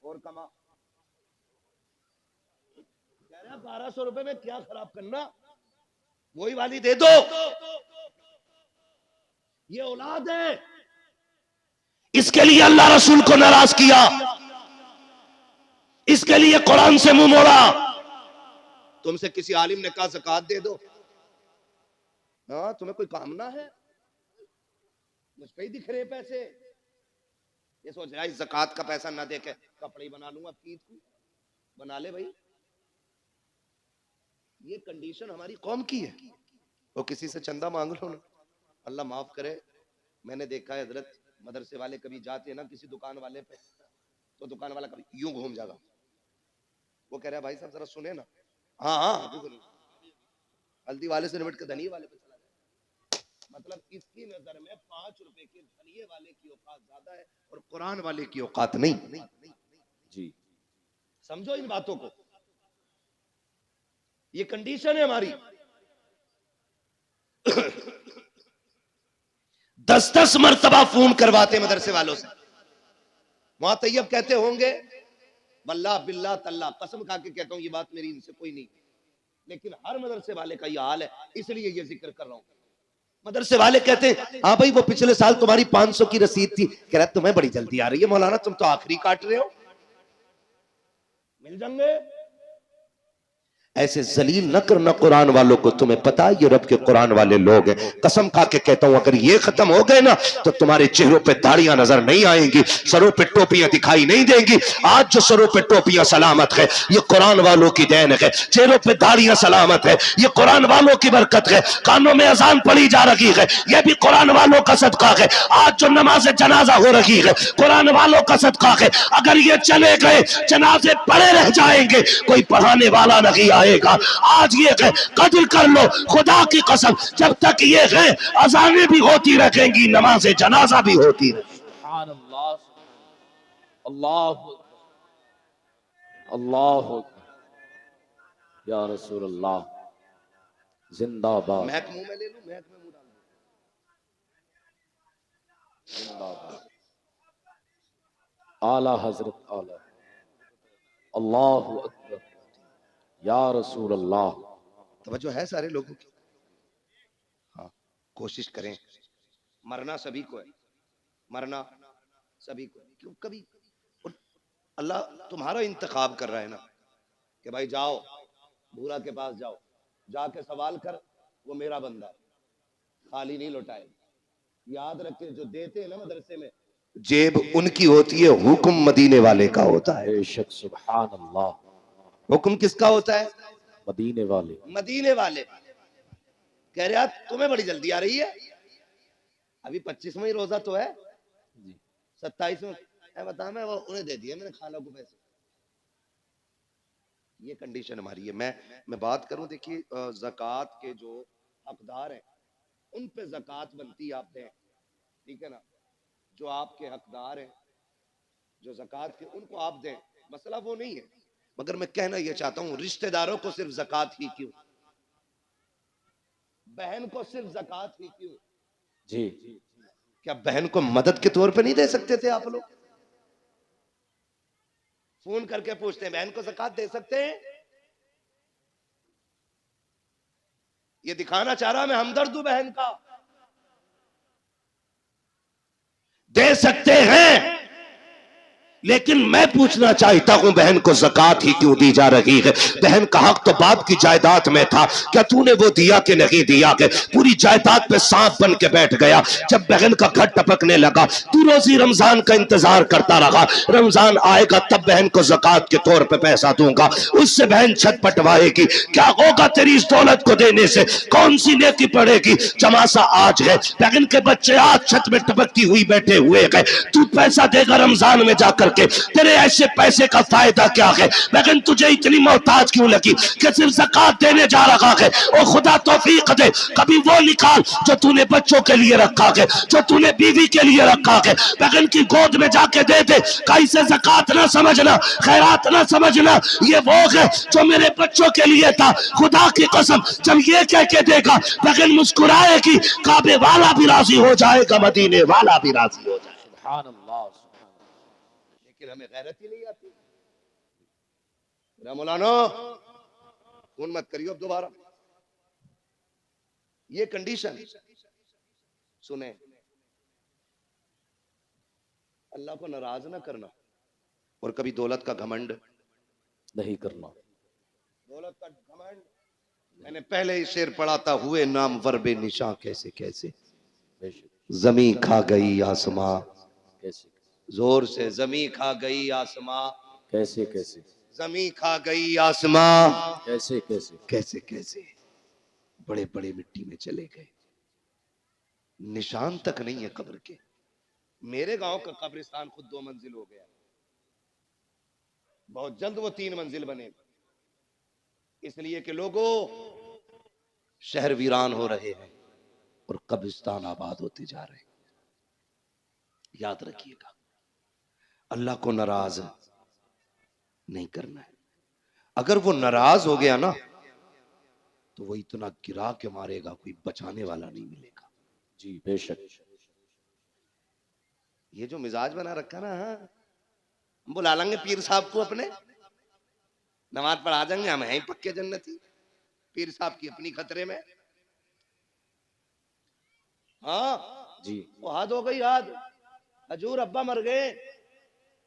और कमा। कह रहा 1200 रुपए में क्या खराब करना, वही वाली दे दो। ये औलाद है, इसके लिए अल्लाह रसूल को नाराज किया, इसके लिए कुरान से मुंह मोड़ा। तुमसे किसी आलिम ने कहा ज़कात दे दो, हाँ तुम्हें कोई काम ना है, मुझ पे ही दिख रहे पैसे, ये सोच रहा है ज़कात का पैसा ना दे के कपड़े ही बना लूंगा, ईद को बना ले भाई। ये कंडीशन हमारी कौम की है। वो किसी से चंदा मांग लो ना, अल्लाह माफ करे, मैंने देखा है हजरत मदरसे वाले कभी जाते हैं ना किसी दुकान वाले पे, तो दुकान वाला कभी यूं घूम जाएगा, वो कह रहा है भाई साहब जरा सुने ना, हाँ हाँ अभी बोलो, हल्दी वाले से निपट के धनिये वाले पे चला जाए। मतलब इसकी नजर में 5 रुपए के धनिये वाले की औकात ज्यादा है और कुरान वाले की औकात नहीं। जी समझो इन बातों को, ये कंडीशन है हमारी। 10-10 मरतबा फोन करवाते मदरसे वालों से। वहां तैयब कहते होंगे वल्लाह बिल्लाह तल्ला, कसम खा के कहता हूं ये बात मेरी इनसे कोई नहीं, लेकिन हर मदरसे वाले का ये हाल है, इसलिए ये जिक्र कर रहा हूं। मदरसे वाले कहते हैं हाँ भाई वो पिछले साल तुम्हारी 500 की रसीद थी, कह रहा तुम्हें बड़ी जल्दी आ रही है मौलाना, तुम तो आखिरी काट रहे हो, मिल जाएंगे। ऐसे जलील न करना कुरान वालों को, तुम्हें पता है ये रब के कुरान वाले लोग हैं। कसम खा के कहता हूं अगर ये खत्म हो गए ना तो तुम्हारे चेहरों पे दाढ़ियां नजर नहीं आएंगी, सरों पे टोपियां दिखाई नहीं देंगी। आज जो सरों पे टोपियां सलामत है ये कुरान वालों की देन है, चेहरों पे दाढ़ियां सलामत है ये कुरान वालों की बरकत है, कानों में अजान पड़ी जा रही है ये भी कुरान वालों का सदका है, आज जो नमाज जनाजा हो रही है कुरान वालों का सदका है। अगर ये चले गए जनाजे पड़े रह जाएंगे, कोई पढ़ाने वाला नहीं आएगा। आज ये है कदर कर लो खुदा की कसम, जब तक ये है अजानें भी होती रहेंगी, नमाज जनाजा भी होती रहेगी। सुभान अल्लाह, अल्लाह अल्लाह या रसूल अल्लाह, जिंदाबाद महक मुंह में ले लूं, महक में मुंह डाल दूं। जिंदाबाद आला हजरत आला, अल्लाहु अकबर या रसूल अल्लाह। तवज्जो है सारे लोगों की। हाँ कोशिश करें, मरना सभी को है, मरना सभी को है। क्यों कभी अल्लाह तुम्हारा इंतखाब कर रहा है ना कि भाई जाओ भूरा के पास जाओ, जाके सवाल कर, वो मेरा बंदा है, खाली नहीं लौटाएगा। याद रखे जो देते हैं ना मदरसे में, जेब उनकी होती है, हुक्म मदीने वाले का होता है। बेशक सुभान अल्लाह, हुक्म किसका होता है? मदीने वाले। मदीने वाले। कह रहे यार तुम्हें बड़ी जल्दी आ रही है, अभी 25वां ही रोजा तो है, 27वां बता, मैं वो उन्हें दे दिया मैंने खाला को पैसे। ये कंडीशन हमारी है। मैं बात करूं, देखिए ज़कात के जो हकदार हैं उन पे ज़कात बनती आप दें, ठीक है ना। जो आपके हकदार हैं जो ज़कात के, उनको आप दें, मसला वो नहीं है। मगर मैं कहना ये चाहता हूं रिश्तेदारों को सिर्फ ज़कात ही क्यों, बहन को सिर्फ ज़कात ही क्यों? जी क्या बहन को मदद के तौर पे नहीं दे सकते थे आप लोग? फोन करके पूछते हैं बहन को ज़कात दे सकते हैं? ये दिखाना चाह रहा मैं हमदर्द हूं बहन का। दे सकते हैं, लेकिन मैं पूछना चाहता हूं बहन को ज़कात ही क्यों दी जा रही है? बहन का हक तो बाप की जायदाद में था, क्या तूने वो दिया कि नहीं दिया? के पूरी जायदाद पे सांप बन के बैठ गया। जब बहन का घर टपकने लगा तू रोजी रमजान का इंतजार करता रहा, रमजान आएगा तब बहन को ज़कात के तौर पे पैसा दूंगा, उससे बहन छत पटवाएगी। क्या होगा तेरी इस दौलत को देने से? कौन सी नेकी पड़ेगी? चमासा आज है, बहन के बच्चे आज छत में टपकती हुई बैठे हुए हैं, तू पैसा देगा रमजान में जाकर के, तेरे ऐसे पैसे का फायदा क्या है? लेकिन तुझे इतनी मोहताज क्यों लगी कि सिर्फ ज़कात देने जा रहा है? और खुदा तौफीक दे कभी वो निकाल जो तूने बच्चों के लिए रखा है, जो तूने बीवी के लिए रखा है, बहन की गोद में जाके दे दे। कैसे ज़कात ना समझना, खैरात ना समझना, ये वो है जो मेरे बच्चों के लिए था। खुदा की कसम जब ये कह के देगा बहन मुस्कुराएगी, काबे वाला भी राजी हो जाएगा, मदीने वाला भी राजी हो जाएगा। सुभान अल्लाह, लेकिन हमें गैरत ही नहीं आती। मौलाना फोन मत करियो अब दोबारा। ये कंडीशन सुने, अल्लाह को नाराज ना करना और कभी दौलत का घमंड नहीं करना। दौलत का घमंड। मैंने पहले ही शेर पढ़ा था, हुए नाम वर्बे निशा कैसे कैसे, जमी खा गई आसमां, कैसे जोर से जमी खा गई आसमां, कैसे कैसे जमी खा गई आसमां, कैसे कैसे कैसे कैसे बड़े बड़े मिट्टी में चले गए, निशान तक नहीं है कब्र के। मेरे गांव का कब्रिस्तान खुद 2 मंजिल हो गया, बहुत जल्द वो 3 मंजिल बनेगा, इसलिए कि लोगों शहर वीरान हो रहे हैं और कब्रिस्तान आबाद होते जा रहे हैं। याद रखिएगा, अल्लाह को नाराज नहीं करना है। अगर वो नाराज हो गया ना तो वो इतना गिरा के मारेगा, कोई बचाने वाला नहीं मिलेगा। जी बेशक। ये जो मिजाज बना रखा ना, हम बुला लेंगे पीर साहब को अपने, नमाज पढ़ा देंगे, हम हैं पक्के जन्नती। पीर साहब की अपनी खतरे में। हाँ जी वो हाथ हो गई, याद हजूर अब्बा मर गए,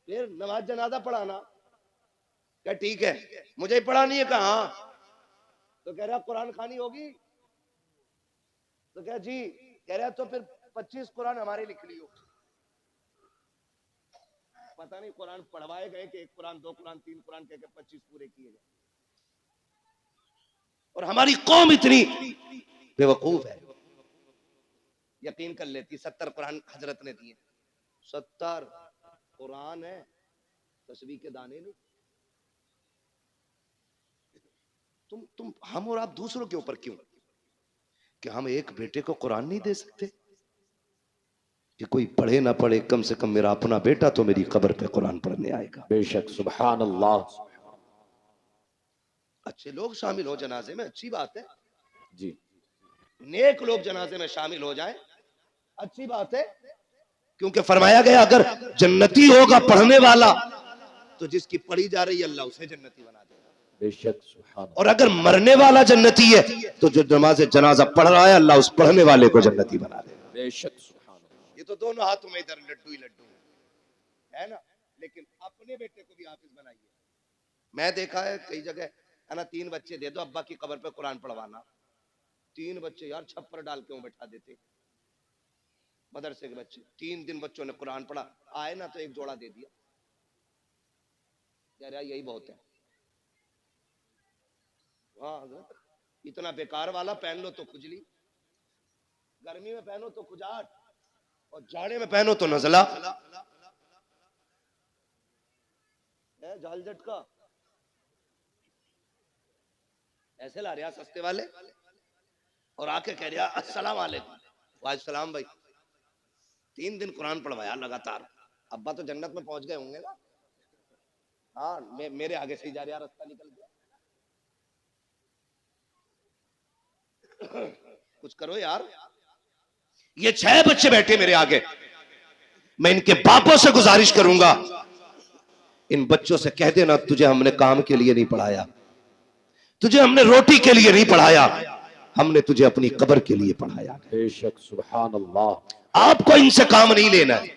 फिर नमाज जनाजा पढ़ाना। क्या ठीक है, मुझे ही पढ़ानी है। कहा तो कह रहा कुरान खानी होगी, तो क्या जी, कह रहा तो फिर 25 कुरान हमारे लिख लियो। पता नहीं कुरान पढ़वाए गए कि 1 कुरान 2 कुरान 3 कुरान कह के 25 पूरे किए गए। और हमारी कौम इतनी बेवकूफ है, यकीन कर लेती 70 कुरान हजरत ने दिए। 70 कुरान है, तस्बीह के दाने नहीं। तुम हम और आप दूसरों के ऊपर क्यों, कि हम एक बेटे को कुरान नहीं दे सकते? कि कोई पढ़े ना पढ़े, कम से कम मेरा अपना बेटा तो मेरी कब्र पे कुरान पढ़ने आएगा। बेशक, सुभान अल्लाह। अच्छे लोग शामिल हो जनाजे में, अच्छी बात है जी। नेक लोग जनाजे में शामिल हो जाएं, अच्छी बात है, क्योंकि फरमाया गया अगर जन्नती होगा पढ़ने वाला तो जिसकी पढ़ी जा रही है अल्लाह उसे जन्नती बना देगा। बेशक, सुभान। और अगर मरने वाला जन्नती है तो जो नमाज जनाजा पढ़ रहा है अल्लाह उस पढ़ने वाले को जन्नती बना देगा। बेशक, सुभान। ये तो दोनों हाथों में इधर लड्डू ही लड्डू है ना, लेकिन अपने बेटे को भी हाफिज बनाइए। मैं देखा है कई जगह है ना, 3 बच्चे दे दो अब्बा की कब्र पे कुरान पढ़वाना। 3 बच्चे यार छप्पर डाल के बैठा देते, मदरसे के बच्चे। 3 दिन बच्चों ने कुरान पढ़ा, आए ना तो 1 जोड़ा दे दिया। यार यही बहुत है। हाँ, इतना बेकार वाला पहन लो तो खुजली, गर्मी में पहनो तो खुजाट, और जाड़े में पहनो तो नजला। जाल झटका ऐसे ला रहा सस्ते वाले, और आके कह रहा अस्सलाम वालेकुम। वालेकुम भाई। 3 दिन कुरान पढ़वाया लगातार। अब्बा तो जन्नत में पहुंच गए होंगे ना। हाँ, मेरे आगे से ही जा रहा, रास्ता निकल गया। कुछ करो यार। ये 6 बच्चे बैठे मेरे आगे, मैं इनके बापों से गुजारिश करूंगा, इन बच्चों से कह देना तुझे हमने काम के लिए नहीं पढ़ाया, तुझे हमने रोटी के लिए नहीं पढ़ाया, हमने तुझे अपनी कब्र के लिए पढ़ाया। बेशक, सुभान अल्लाह। आपको इनसे काम नहीं लेना है,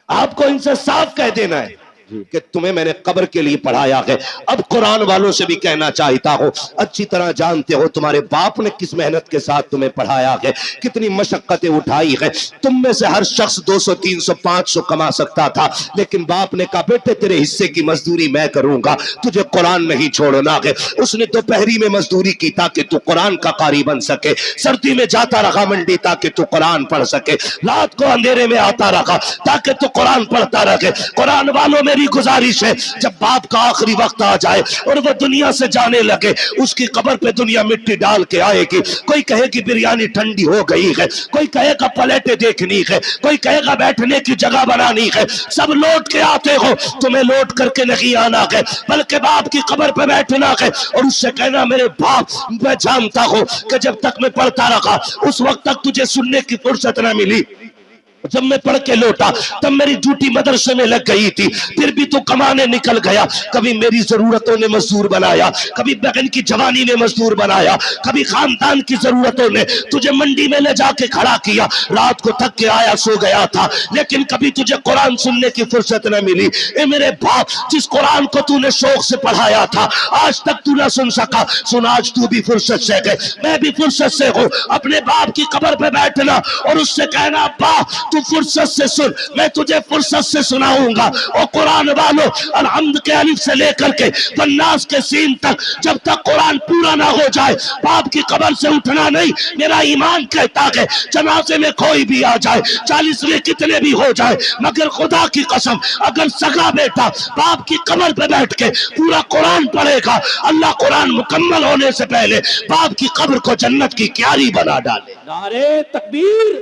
आपको इनसे साफ कह देना है कि तुम्हें मैंने कब्र के लिए पढ़ाया है। अब कुरान वालों से भी कहना चाहता हो, अच्छी तरह जानते हो तुम्हारे बाप ने किस मेहनत के साथ तुम्हें पढ़ाया है, कितनी मशक्कतें उठाई है। तुम में से हर शख्स 200 300 500 कमा सकता था, लेकिन बाप ने कहा बेटे तेरे हिस्से की मजदूरी मैं करूंगा, तुझे कुरान नहीं छोड़ना है। उसने दोपहरी में मजदूरी की ताकि तू कुरान का कारी बन सके, सर्दी में जाता रहा मंडी ताकि तू कुरान पढ़ सके, रात को अंधेरे में आता रहा ताकि तू कुरान पढ़ता रहे। कुरान वालों मेरी गुजारिश है, जब बाप का आखिरी वक्त आ जाए और वो दुनिया से जाने लगे, उसकी कब्र पे दुनिया मिट्टी डाल के आएगी। कोई कहेगी बिरयानी ठंडी हो गई है, कोई कहेगा प्लेटें देखनी है, कोई कहेगा बैठने की जगह बनानी है। सब लौट के आते हो, तुम्हें लौट करके नहीं आना है, बल्कि बाप की कब्र पे बैठना है और उससे कहना मेरे बाप, मैं जानता हूं कि जब तक मैं पढ़ता रहा उस वक्त तक तुझे सुनने की फुर्सत न मिली, जब मैं पढ़ के लौटा तब मेरी ड्यूटी मदरसे में लग गई थी, फिर भी तू कमाने निकल गया। कभी मेरी जरूरतों ने मजदूर बनाया, कभी बहन की जवानी ने मजदूर बनाया, कभी खानदान की जरूरतों ने तुझे मंडी में ले जाके खड़ा किया। रात को थक के आया, सो गया था, लेकिन कभी तुझे कुरान सुनने की फुर्सत न मिली। ए मेरे बाप, जिस कुरान को तूने शौक से पढ़ाया था आज तक तू ना सुन सका, सुन आज तू भी फुर्सत से गए, मैं भी फुर्सत से हूं। अपने बाप की कब्र पे बैठना और उससे कहना, अब्बा तू फुर्सत से सुन, मैं तुझे फुर्सत से सुनाऊंगा। और कुरान वालों, अलहम्द के अलिफ से लेकर के वन्नास के सीन तक जब तक कुरान पूरा ना हो जाए बाप की कब्र से उठना नहीं। मेरा ईमान कहता है जनाजे में कोई भी आ जाए, 40 में कितने भी हो जाए, मगर खुदा की कसम अगर सगा बेटा बाप की कब्र पे बैठ के पूरा कुरान पढ़ेगा, अल्लाह कुरान मुकम्मल होने से पहले बाप की कब्र को जन्नत की क्यारी बना डाले। नारे तकबीर,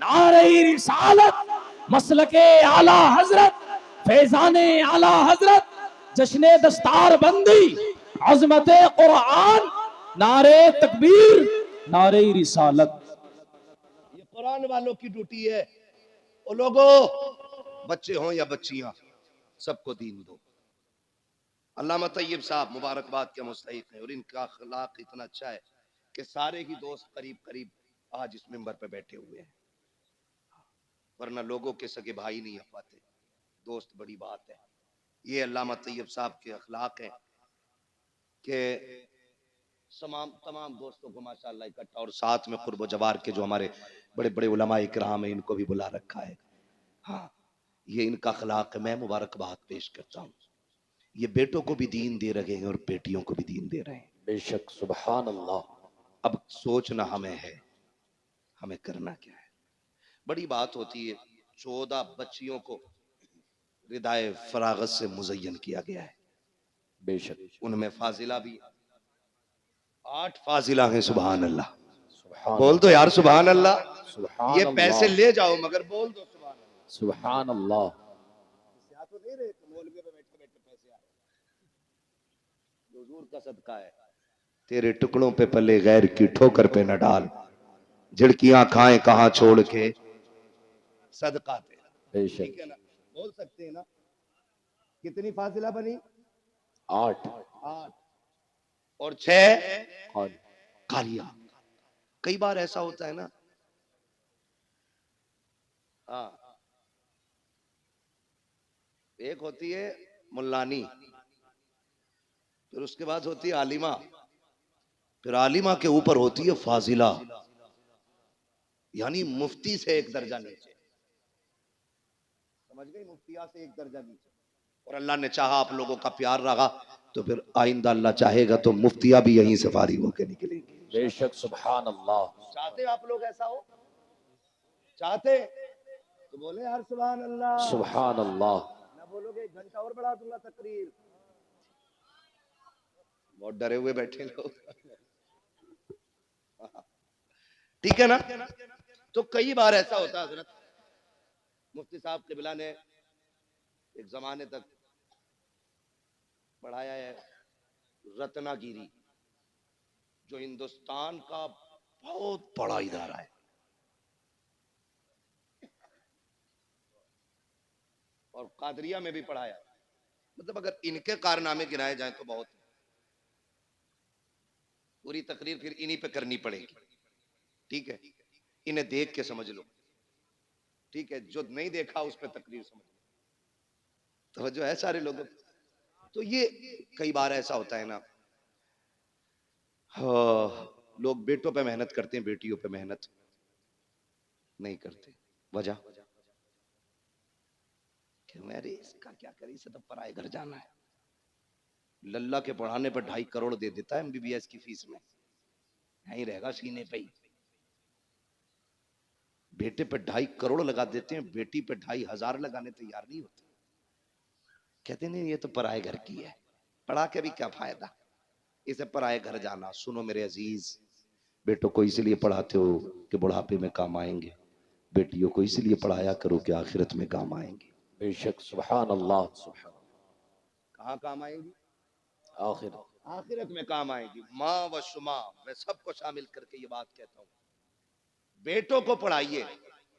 नारे रिसालत, मसलके आला हजरत, फैजाने आला हजरत, जश्ने दस्तार बंदी, अजमत कुरान, नारे तकबीर, नारे रिसालत। ये कुरान वालों की ड्यूटी है। ओ लोगो, बच्चे हों या बच्चियां, सबको दीन दो। अल्लामा तैयब साहब मुबारकबाद के मुस्तहिक हैं और इनका अखलाक इतना अच्छा है कि सारे ही दोस्त करीब करीब आज इस मिंबर पे बैठे हुए हैं, वरना लोगों के सगे भाई नहीं आ पाते, दोस्त बड़ी बात है। ये अल्लामा तैयब साहब के अखलाक है कि तमाम दोस्तों को माशाअल्लाह इकट्ठा, और साथ में कुर्ब जवार के जो हमारे बड़े बड़े उलमा इकराम है इनको भी बुला रखा है। हाँ, ये इनका अखलाक है, मैं मुबारकबाद पेश करता हूँ। ये बेटों को भी दीन दे रहे हैं और बेटियों को भी दीन दे रहे हैं। बेशक, सुभान अल्लाह। अब सोचना हमें है, हमें करना क्या है। बड़ी बात होती है, 14 बच्चियों को रिदाए फरागत से मुज़य्यन किया गया है। बेशक, उनमें फाजिला भी 8 फाजिला हैं। सुभान अल्लाह, सुभान बोल दो यार सुभान अल्लाह। सुभान ये पैसे ले जाओ मगर बोल दो सुभान अल्लाह। सुभान अल्लाह। तो नहीं रहे मौलवी पे बैठे बैठे पैसे आ रहे, हुजूर का सदका है। तेरे टुकड़ों पे पले गैर की ठोकर पे न डाल, झिड़कियां खाएं कहां छोड़ के सदका तेरा। बेशक, ठीक है ना, बोल सकते हैं ना। कितनी फाजिला बनी? 8 और 6 और कालिया। कई बार ऐसा होता है ना, हाँ, एक होती है मुल्लानी, फिर उसके बाद होती है आलिमा, फिर आलिमा के ऊपर होती है फाजिला, यानी मुफ्ती से एक दर्जा नीचे। समझ गई, मुफ्तिया से एक दर्जा नीचे। और अल्लाह ने चाहा आप लोगों का प्यार रहा तो फिर आइंदा अल्लाह चाहेगा तो मुफ्तिया भी यहीं से फारिग होकर निकलेंगे। बेशक, सुभान अल्लाह। चाहते आप लोग ऐसा हो? चाहते तो बोले यार सुभान अल्लाह। सुभान अल्लाह। ना बोलोगे 1 घंटा और बढ़ा दूंगा तकरीर। बहुत डरे हुए बैठे लोग। ठीक है ना। तो कई बार ऐसा होता है हजरत, मुफ्ती साहब क़िबला ने एक जमाने तक पढ़ाया है रत्नागिरी, जो हिंदुस्तान का बहुत बड़ा इदारा है, और कादरिया में भी पढ़ाया। मतलब अगर इनके कारनामे गिनाए जाए तो बहुत, पूरी तकरीर फिर इन्हीं पे करनी पड़ेगी। ठीक है, इन्हें देख के समझ लो। ठीक है, जो नहीं देखा उस पर तकरीर समझ लो। तो जो है सारे लोगों, तो ये कई बार ऐसा होता है ना, हाँ, लोग बेटों पे मेहनत करते हैं, बेटियों पे मेहनत नहीं करते। वजह मेरे इसका क्या करी, इसे तो पराए घर जाना है। लल्ला के पढ़ाने पर 2.5 करोड़ दे देता है MBBS की फीस में, यहीं रहेगा सीने पे ही। बेटे पे 2.5 करोड़ लगा देते हैं, बेटी पे 2,500 लगाने तैयार नहीं होते। कहते नहीं ये तो पराए घर की है, पढ़ा के भी क्या फायदा, इसे पराए घर जाना। सुनो मेरे अजीज, बेटों को इसलिए पढ़ाते हो कि बुढ़ापे में काम आएंगे, बेटियों को इसलिए पढ़ाया करो कि आखिरत में काम आएंगे। बेशक, सुभान अल्लाह। सुभान, कहाँ काम आएंगी? आखिरत में काम आएंगी। माँ व शुमा, मैं सबको शामिल करके ये बात कहता हूँ, बेटों को पढ़ाइए,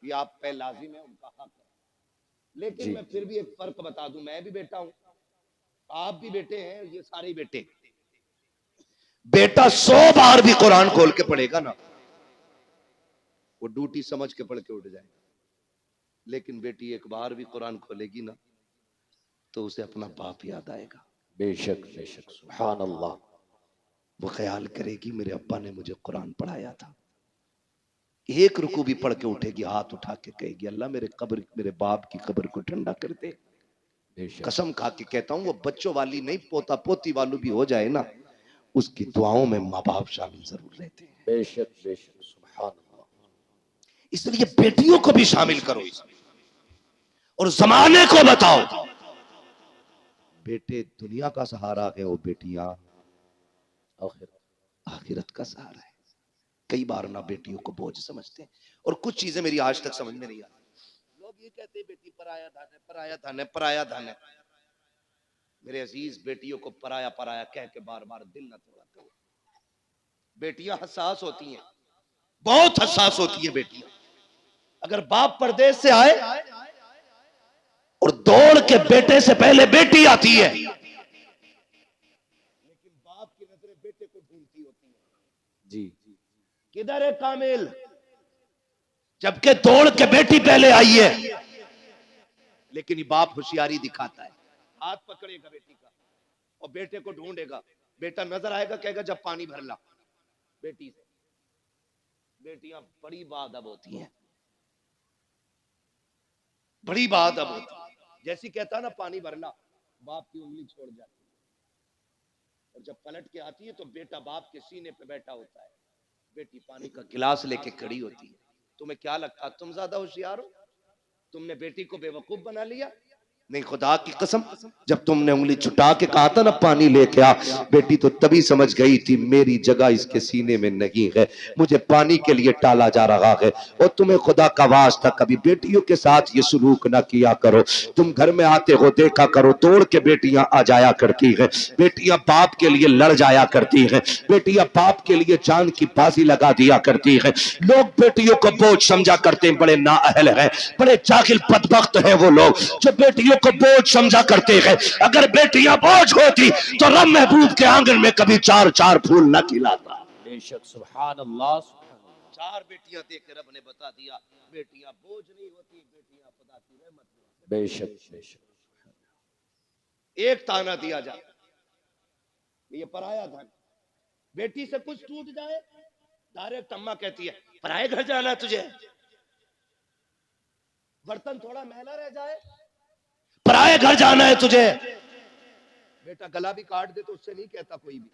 ये आप पे लाजिम है, उनका हक है। लेकिन मैं फिर भी एक फर्क बता दूं, मैं भी बेटा हूं, आप भी बेटे हैं, ये सारे बेटे। बेटा 100 बार भी कुरान खोल के पढ़ेगा ना, वो ड्यूटी समझ के पढ़ के उठ जाएगा। लेकिन बेटी एक बार भी कुरान खोलेगी ना, तो उसे अपना बाप याद आएगा। बेशक बेशक, सुभान अल्लाह। वो ख्याल करेगी मेरे अब्बा ने मुझे कुरान पढ़ाया था। एक रुकू भी पढ़ के उठेगी, हाथ उठा के कहेगी अल्लाह मेरे बाप की कब्र को ठंडा कर दे। कसम खा के कहता हूं, वो बच्चों वाली नहीं, पोता पोती वाली भी हो जाए ना, उसकी दुआओं में माँ बाप शामिल जरूर रहते हैं। बेशक बेशक, सुभान अल्लाह। इसलिए बेटियों को भी शामिल करो इसमें, और जमाने को बताओ बेटे दुनिया का सहारा है और बेटियां आखिरत का सहारा है। कई बार ना बेटियों को बोझ समझते हैं, और कुछ चीजें मेरी आज तक समझ में नहीं आती। लोग ये कहते हैं बेटी पराया धन है, पराया धन है, पराया धन है। मेरे अजीज, बेटियों को पराया पराया कह के बार बार दिल ना तोड़ा करो। बेटियां हसास होती हैं, बहुत हसास होती है बेटियां। अगर बाप परदेश से आए और दौड़ के बेटे से पहले बेटी आती है, लेकिन बाप की नजरें बेटे को ढूंढती होती है। जी, किधर है कामिल, जबकि दौड़ के बेटी पहले आई है। लेकिन ये बाप होशियारी दिखाता है, हाथ पकड़ेगा बेटी का और बेटे को ढूंढेगा। बेटा नजर आएगा, कहेगा जब पानी भर ला। बेटी से बेटियां बड़ी बाअदब होती हैं, बड़ी बाअदब होती है। जैसी कहता ना पानी भर ला, बाप की उंगली छोड़ जाती है, और जब पलट के आती है तो बेटा बाप के सीने पे बैठा होता है, बेटी पानी का गिलास लेके खड़ी होती है। तुम्हें क्या लगता तुम ज्यादा होशियार हो? तुमने बेटी को बेवकूफ बना लिया? नहीं, खुदा की कसम, जब तुमने उंगली छुटा के कहा था ना पानी लेके आ, बेटी तो तभी समझ गई थी मेरी जगह इसके सीने में नहीं है, मुझे पानी के लिए टाला जा रहा है। और तुम्हें खुदा का वास्ता कभी बेटियों के साथ ये सलूक ना किया करो। तुम घर में आते हो देखा करो, दौड़ के बेटियां आ जाया करती है, बेटियां बाप के लिए लड़ जाया करती है, बेटियां बाप के लिए जान की बाजी लगा दिया करती है। लोग बेटियों को बोझ समझा करते हैं, बड़े नाअहल हैं, बड़े जाहिल बदबख्त हैं वो लोग जो बेटियों को बोझ समझा करते हैं। अगर बेटियां बोझ होती तो रब महबूब के आंगन में कभी 4-4 फूल न खिलाता। बेशक, सुभान अल्लाह। 4 बेटियां दे के रब ने बता दिया बेटियां बोझ नहीं होती, बेटियां खुदा की रहमत होती। बेशक बेशक, एक ताना दिया जाए, ये पराया धन। बेटी से कुछ टूट जाए, डायरेक्ट अम्मा कहती है पराए घर जाना है तुझे। बर्तन थोड़ा मैला रह जाए, पराए घर जाना है तुझे। बेटा गला भी काट दे तो उससे नहीं कहता कोई भी,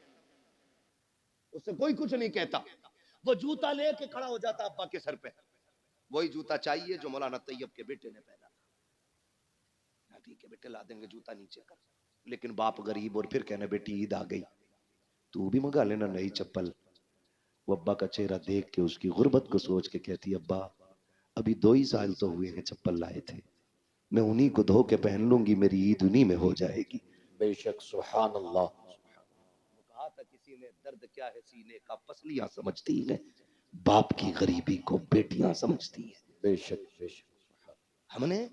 उससे कोई कुछ नहीं कहता। वो जूता लेके खड़ा हो जाता अब्बा के सर पे, वही जूता चाहिए जो मौलाना तैयब के बेटे ने पहना था। ठीक है बेटे ला देंगे जूता, नीचे कर। लेकिन बाप गरीब, और फिर कहना बेटी ईद आ गई, तू भी मंगा लेना नई चप्पल। वो अब्बा का चेहरा देख के उसकी गुर्बत को सोच के कहती अब्बा अभी 2 ही साल तो हुए हैं चप्पल लाए थे, मैं उन्हीं को धो के पहन लूंगी, मेरी ईद उन्हीं में हो जाएगी। बेशक, सुभान अल्लाह। कहा था किसी ने दर्द क्या है सीने का, पसलियां समझती है, बाप की गरीबी को बेटियां समझती है। बेशक बेशक, हमने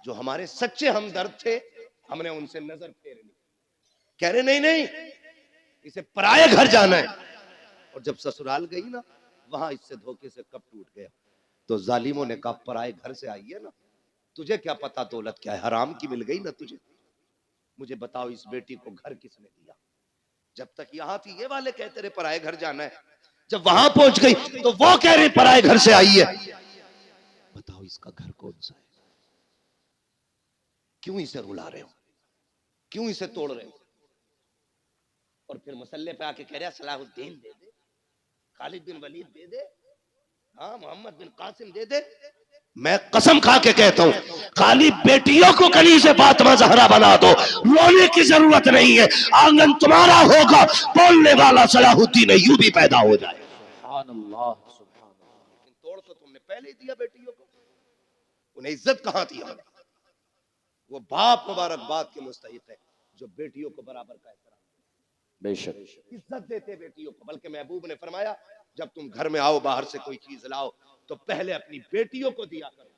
जो हमारे सच्चे हमदर्द थे, हमने उनसे नजर फेर ली, कह रहे नहीं नहीं इसे पराये घर जाना है। और जब ससुराल गई ना, वहां इससे धोखे से कब टूट गया। तो जालिमों ने कहा पराये घर से आई है ना, तुझे क्या पता दौलत क्या है, हराम की मिल गई ना तुझे। मुझे बताओ इस बेटी को घर किसने दिया? जब तक यहां थी ये वाले कहते रहे पराये घर जाना है, जब वहां पहुंच गई तो वो कह रहे पराये घर से आई है। बताओ इसका घर कौन सा है? क्यों इसे रुला रहे हो, क्यों इसे तोड़ रहे हो? और फिर मसल्ले पे आके कह रहे सलाहुद्दीन दे दे, खालिद बिन वलीद दे दे, हाँ मोहम्मद बिन कासिम दे दे। मैं कसम खा के कहता हूं खाली बेटियों को कली से फातिमा जहरा बना दो, रोने की जरूरत नहीं है। आंगन तुम्हारा होगा, बोलने वाला सलाहुद्दीन अय्यूबी पैदा हो जाए। सुभान अल्लाह, सुभान अल्लाह। लेकिन तोड़ तो तुमने पहले ही दिया बेटियों को, उन्हें इज्जत कहां थी? वो बाप मुबारकबाद के मुस्तहिक है जो बेटियों को बराबर का एहतराम, बेशक, इज्जत देते बेटियों को। बल्कि महबूब ने फरमाया जब तुम घर में आओ बाहर से कोई चीज लाओ तो पहले अपनी बेटियों को दिया करो,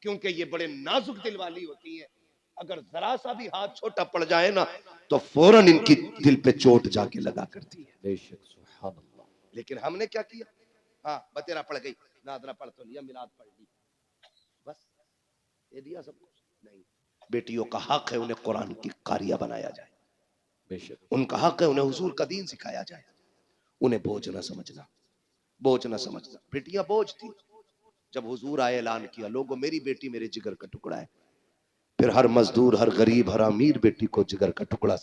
क्योंकि ये बड़े नाजुक दिल वाली होती है। अगर जरा सा भी हाथ छोटा पड़ जाए ना तो फौरन इनकी दिल पे चोट जाके लगा करती है। बेशक, सुभान अल्लाह। लेकिन हमने क्या किया, हाँ बतेरा पड़ गई, नादरा पढ़ तो लिया, मिलाद पढ़ ली, बस दे दिया सब कुछ। नहीं, बेटियों का हक है उन्हें कुरान की कारिया बनाया जाए, बेशक, उनका हक है उन्हें हुजूर का दीन सिखाया जाए, उन्हें बोझ न समझना, बोझ न समझना। बेटियां बोझ थी। जब हुजूर आए ऐलान किया, लोगों मेरी बेटी मेरे जिगर का टुकड़ा है, फिर हर मजदूर, हर गरीब, हर अमीर बेटी को जिगर का टुकड़ा